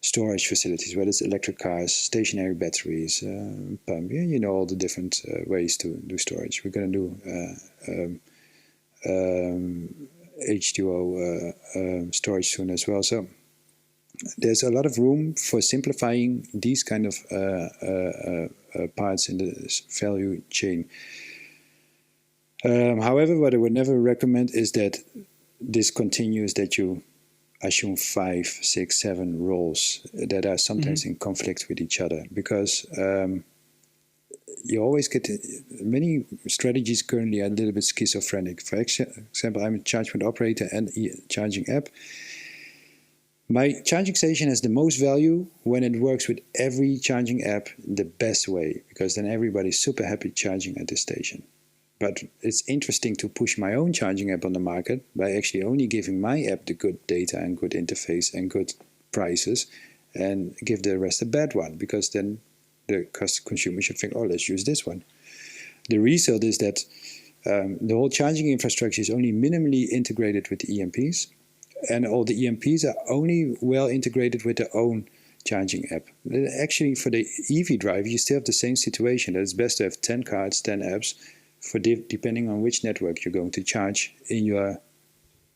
storage facilities, whether it's electric cars, stationary batteries, pump. Yeah, you know, all the different ways to do storage. We're going to do H2O storage soon as well. So there's a lot of room for simplifying these kind of parts in the value chain. However, what I would never recommend is that this continues, that you assume 5, 6, 7 roles that are sometimes in conflict with each other, because you always get many strategies currently are a little bit schizophrenic. For example, I'm a charge point operator and charging app. My charging station has the most value when it works with every charging app the best way, because then everybody's super happy charging at the station. But it's interesting to push my own charging app on the market by actually only giving my app the good data and good interface and good prices, and give the rest a bad one, because then the consumer should think, oh, let's use this one. The result is that the whole charging infrastructure is only minimally integrated with the EMPs, and all the EMPs are only well integrated with their own charging app. Actually, for the EV driver, you still have the same situation, that it's best to have 10 cards, 10 apps, for depending on which network you're going to charge in your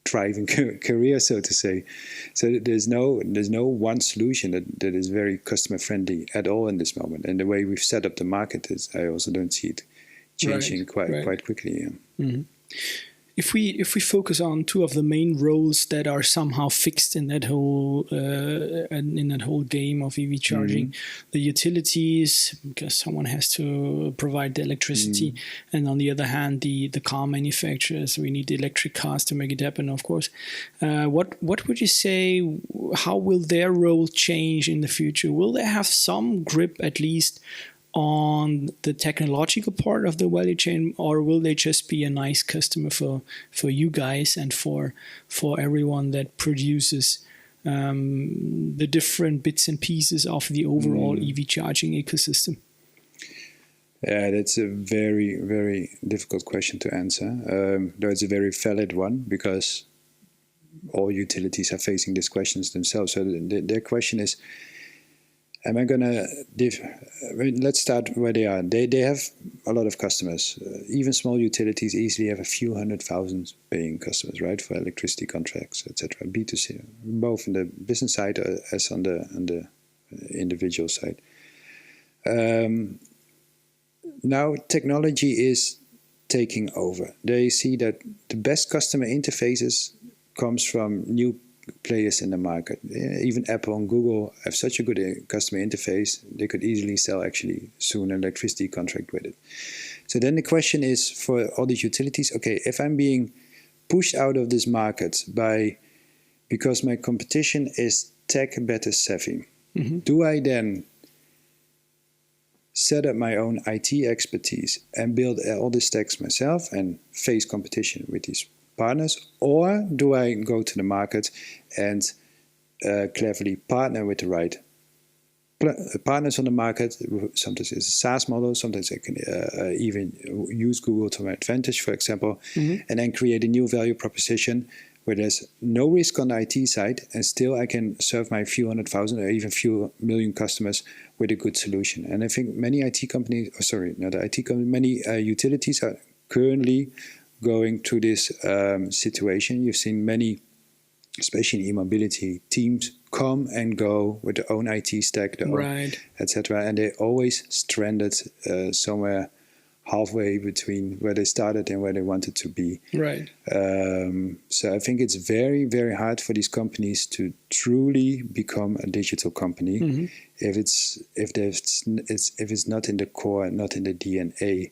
driving career, so to say. So there's no one solution that is very customer friendly at all in this moment. And the way we've set up the market is, I also don't see it changing quite quickly. Yeah. Mm-hmm. If we focus on 2 of the main roles that are somehow fixed in that whole game of EV charging, the utilities, because someone has to provide the electricity, and on the other hand, the car manufacturers, we need the electric cars to make it happen, of course. What would you say how will their role change in the future? Will they have some grip at least on the technological part of the value chain, or will they just be a nice customer for you guys and for everyone that produces the different bits and pieces of the overall EV charging ecosystem? Yeah, that's a very, very difficult question to answer. Though it's a very valid one, because all utilities are facing these questions themselves. So their question is, am I going to... let's start where they are. They have a lot of customers. Even small utilities easily have a few 100,000 paying customers, right, for electricity contracts, etc. B2C, both on the business side as on the individual side. Now technology is taking over. They see that the best customer interfaces comes from new players in the market. Even Apple and Google have such a good customer interface, they could easily sell actually soon an electricity contract with it. So then the question is for all these utilities, okay, if I'm being pushed out of this market because my competition is tech better savvy, do I then set up my own IT expertise and build all the stacks myself and face competition with these partners, or do I go to the market and cleverly partner with the right partners on the market? Sometimes it's a SaaS model, sometimes I can even use Google to my advantage, for example, and then create a new value proposition where there's no risk on the IT side, and still I can serve my few 100,000 or even few million customers with a good solution. And I think many many utilities are currently going through this situation. You've seen many, especially in e-mobility, teams come and go with their own IT stack, etc. And they always stranded somewhere halfway between where they started and where they wanted to be. Right. So I think it's very, very hard for these companies to truly become a digital company if it's not in the core, not in the DNA.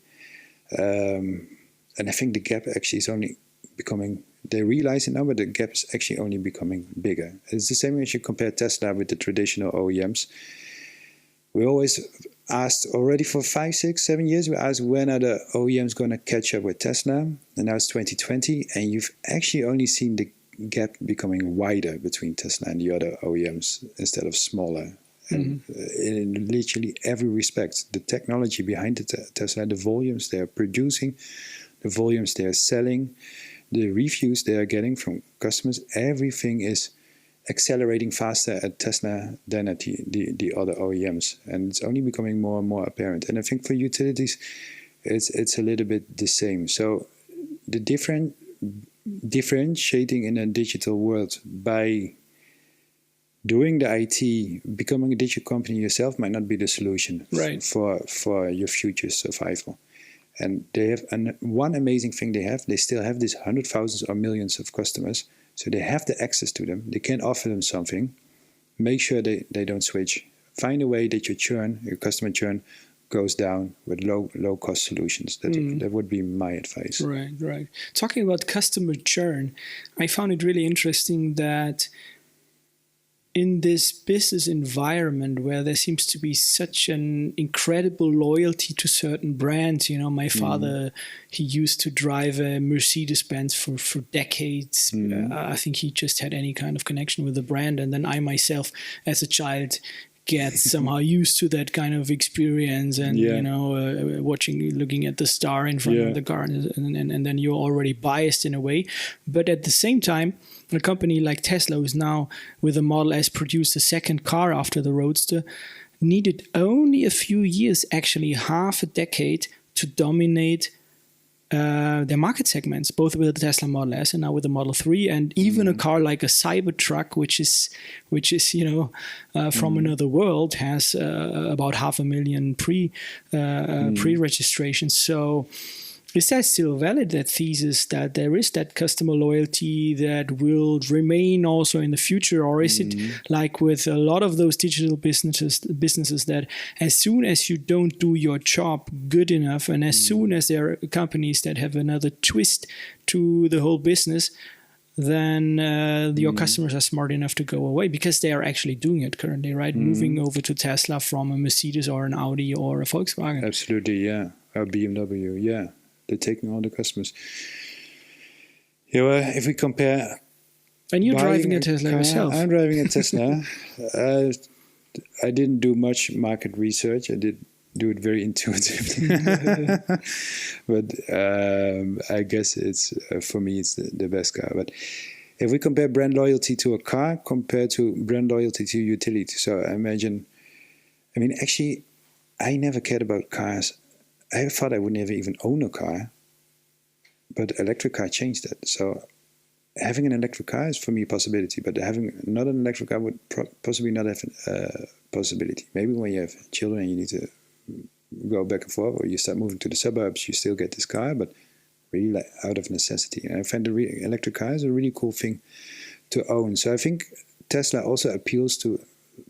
And I think the gap actually is only becoming, they realize it now, but the gap is actually only becoming bigger. It's the same as you compare Tesla with the traditional OEMs. We always asked already for 5, 6, 7 years, we asked when are the OEMs going to catch up with Tesla? And now it's 2020, and you've actually only seen the gap becoming wider between Tesla and the other OEMs instead of smaller. And in literally every respect, the technology behind the Tesla, the volumes they are producing, the volumes they are selling, the reviews they are getting from customers, everything is accelerating faster at Tesla than at the other OEMs. And it's only becoming more and more apparent. And I think for utilities, it's a little bit the same. So the differentiating in a digital world by doing the IT, becoming a digital company yourself might not be the solution for your future survival. And they have one amazing thing they still have these 100,000s or millions of customers. So they have the access to them. They can offer them something. Make sure they don't switch. Find a way that your customer churn goes down with low cost solutions. That would be my advice. Right. Talking about customer churn, I found it really interesting that in this business environment where there seems to be such an incredible loyalty to certain brands, my father, he used to drive a Mercedes-Benz for decades. I think he just had any kind of connection with the brand. And then I myself, as a child, get somehow used to that kind of experience and, looking at the star in front of the car, and then you're already biased in a way. But at the same time, a company like Tesla, who's now with the Model S produced a second car after the Roadster, needed only a few years, actually half a decade, to dominate their market segments, both with the Tesla Model S and now with the Model 3, and even a car like a Cybertruck, which is from another world, has about 500,000 pre-registration. So is that still valid, that thesis, that there is that customer loyalty that will remain also in the future? Or is it like with a lot of those digital businesses that as soon as you don't do your job good enough, and as soon as there are companies that have another twist to the whole business, then your customers are smart enough to go away, because they are actually doing it currently, right? Moving over to Tesla from a Mercedes or an Audi or a Volkswagen. Absolutely, yeah. Or BMW, yeah. They're taking all the customers. Yeah, well, if we compare... And you're buying driving a Tesla yourself. I'm driving a Tesla. I didn't do much market research. I did do it very intuitively. But I guess it's for me, it's the best car. But if we compare brand loyalty to a car compared to brand loyalty to utility, so actually, I never cared about cars. I thought I would never even own a car, but electric car changed that. So having an electric car is for me a possibility, but having not an electric car would possibly not have a possibility. Maybe when you have children and you need to go back and forth, or you start moving to the suburbs, you still get this car, but really like out of necessity. And I find the electric car is a really cool thing to own. So I think Tesla also appeals to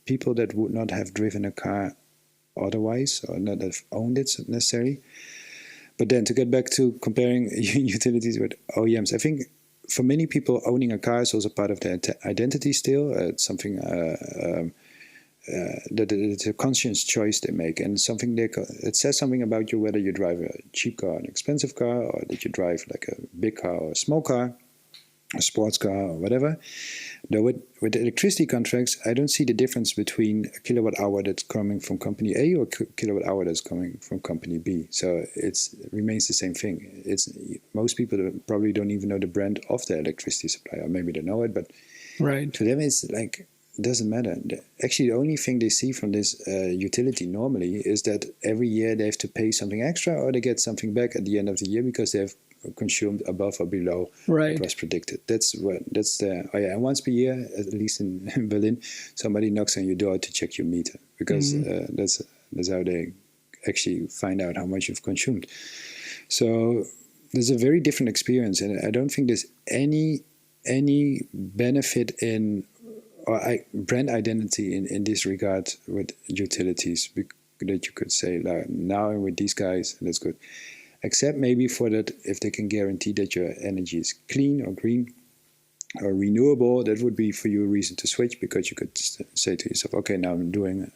people that would not have driven a car otherwise, or not have owned it necessarily. But then to get back to comparing utilities with OEMs, I think for many people, owning a car is also part of their identity still. It's something that it's a conscious choice they make, and something it says something about you, whether you drive a cheap car, an expensive car, or that you drive like a big car or a small car, a sports car or whatever. Though with electricity contracts, I don't see the difference between a kilowatt hour that's coming from company A or a kilowatt hour that's coming from company B. So it remains the same thing. Most people probably don't even know the brand of the electricity supplier, or maybe they know it, but right. To them it's like, it doesn't matter. Actually, the only thing they see from this utility normally is that every year they have to pay something extra, or they get something back at the end of the year because they have consumed above or below what was predicted. And once per year, at least in Berlin, somebody knocks on your door to check your meter, because that's how they actually find out how much you've consumed. So there's a very different experience, and I don't think there's any benefit in brand identity in this regard with utilities that you could say, like, now with these guys, that's good. Except maybe for that, if they can guarantee that your energy is clean or green or renewable, that would be for you a reason to switch, because you could say to yourself, okay, now I'm doing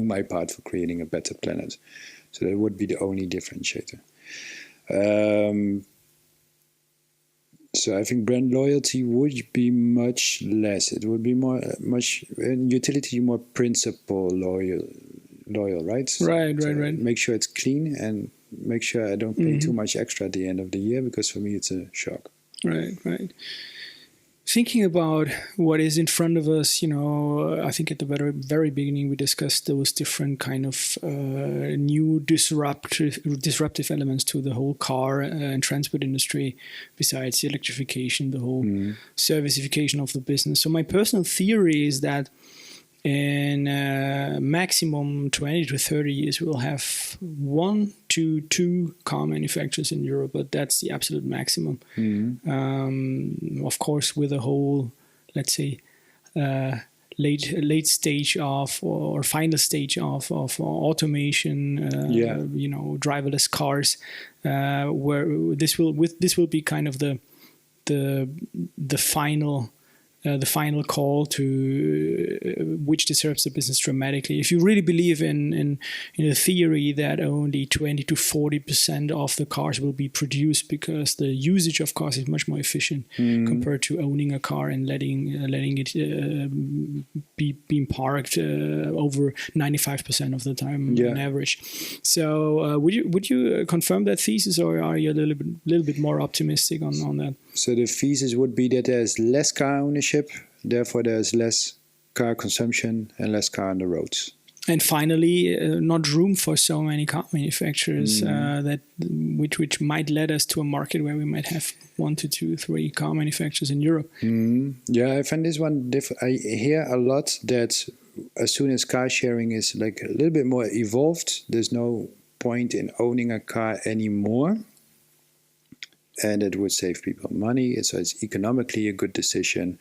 my part for creating a better planet. So that would be the only differentiator. So I think brand loyalty would be much less. It would be in utility, more principle loyal, right? So Right. Make sure it's clean, and make sure I don't pay too much extra at the end of the year, because for me it's a shock. Right. Thinking about what is in front of us, I think at the very, very beginning we discussed those different kind of new disruptive elements to the whole car and transport industry, besides the electrification, the whole servicification of the business. So my personal theory is that in maximum 20 to 30 years, we'll have 1 to 2 car manufacturers in Europe, but that's the absolute maximum. Of course, with a whole, let's say, late stage of or final stage of automation, driverless cars, where this will be kind of the final call to which disrupts the business dramatically. If you really believe in the theory that only 20 to 40% of the cars will be produced because the usage of cars is much more efficient compared to owning a car and letting it be parked over 95% of the time on average. So would you confirm that thesis, or are you a little bit more optimistic on that? So the thesis would be that there's less car ownership, therefore there's less car consumption and less car on the roads. And finally, not room for so many car manufacturers which might lead us to a market where we might have 1 to 2, 3 car manufacturers in Europe. Yeah, I find this one different. I hear a lot that as soon as car sharing is like a little bit more evolved, there's no point in owning a car anymore. And it would save people money. So it's economically a good decision.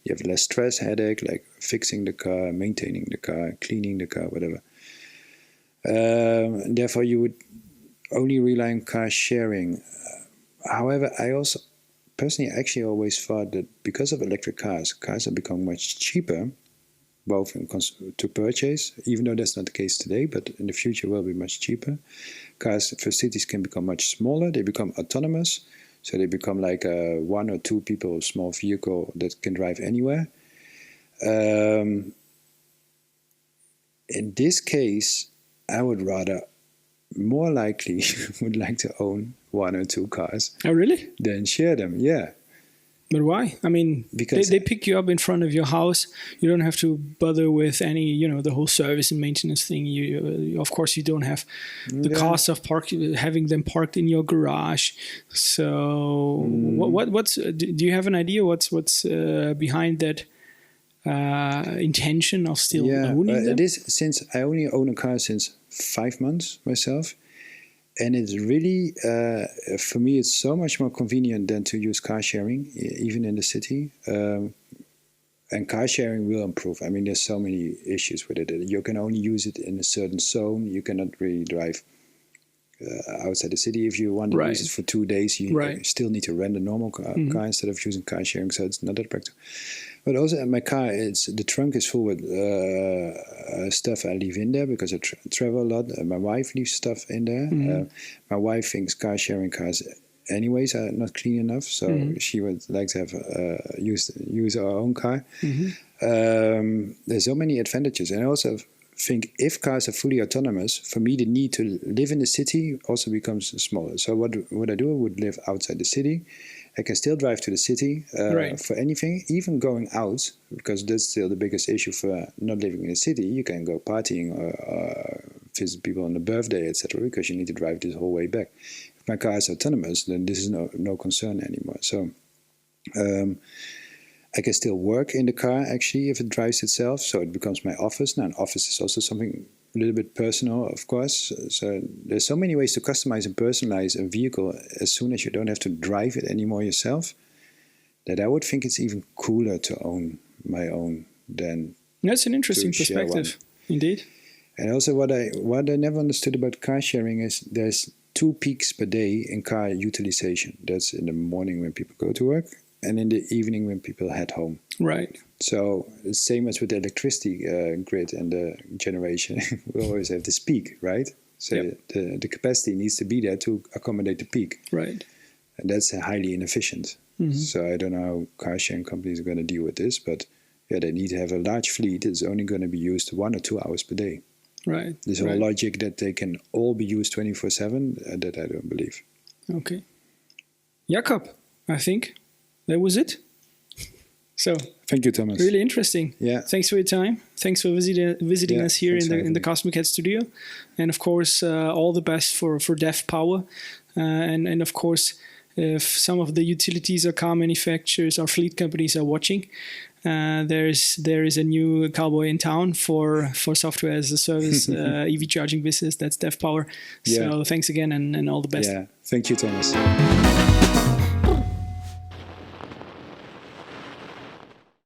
You have less stress, headache, like fixing the car, maintaining the car, cleaning the car, whatever. Therefore, you would only rely on car sharing. However, I also personally actually always thought that because of electric cars are becoming much cheaper, both to purchase, even though that's not the case today, but in the future will be much cheaper. Cars for cities can become much smaller. They become autonomous. So they become like a 1 or 2 people small vehicle that can drive anywhere. In this case, I would rather more likely would like to own 1 or 2 cars. Oh, really? Than share them, yeah. But why? I mean, because they pick you up in front of your house. You don't have to bother with any, the whole service and maintenance thing. You, of course, you don't have the cost of having them parked in your garage. So, what's? Do you have an idea what's behind that intention of still owning them? It is, since I only own a car since 5 months myself. And it's really, for me, it's so much more convenient than to use car sharing, even in the city. And car sharing will improve. I mean, there's so many issues with it. You can only use it in a certain zone. You cannot really drive outside the city. If you want to use it for 2 days, you still need to rent a normal car instead of using car sharing. So it's not that practical. But also in my car, the trunk is full with stuff I leave in there because I travel a lot. My wife leaves stuff in there. My wife thinks car sharing cars anyways are not clean enough, so she would like to have use our own car. There's so many advantages, and I also think if cars are fully autonomous, for me the need to live in the city also becomes smaller. So what I do, I would live outside the city. I can still drive to the city for anything, even going out, because that's still the biggest issue for not living in the city. You can go partying or visit people on a birthday, etc., because you need to drive this whole way back. If my car is autonomous, then this is no concern anymore. So I can still work in the car, actually, if it drives itself. So it becomes my office. Now, an office is also something a little bit personal, of course. So there's so many ways to customize and personalize a vehicle as soon as you don't have to drive it anymore yourself, that I would think it's even cooler to own my own than that's an interesting perspective, indeed. And also what I never understood about car sharing is there's 2 peaks per day in car utilization. That's in the morning when people go to work and in the evening when people head home. Right. So the same as with the electricity grid and the generation, we always have this peak, right? So the capacity needs to be there to accommodate the peak. Right. And that's highly inefficient. So I don't know how car sharing companies are going to deal with this, but they need to have a large fleet that's only going to be used 1 or 2 hours per day. Right. This whole logic that they can all be used 24/7, that I don't believe. Okay. Jakob, I think that was it. So thank you, Thomas. Really interesting. Yeah. Thanks for your time. Thanks for visiting us here in the Cosmic Head studio, and of course all the best for DeftPower, and of course if some of the utilities or car manufacturers or fleet companies are watching, there is a new cowboy in town for software as a service EV charging business. That's DeftPower. So thanks again and all the best. Yeah. Thank you, Thomas.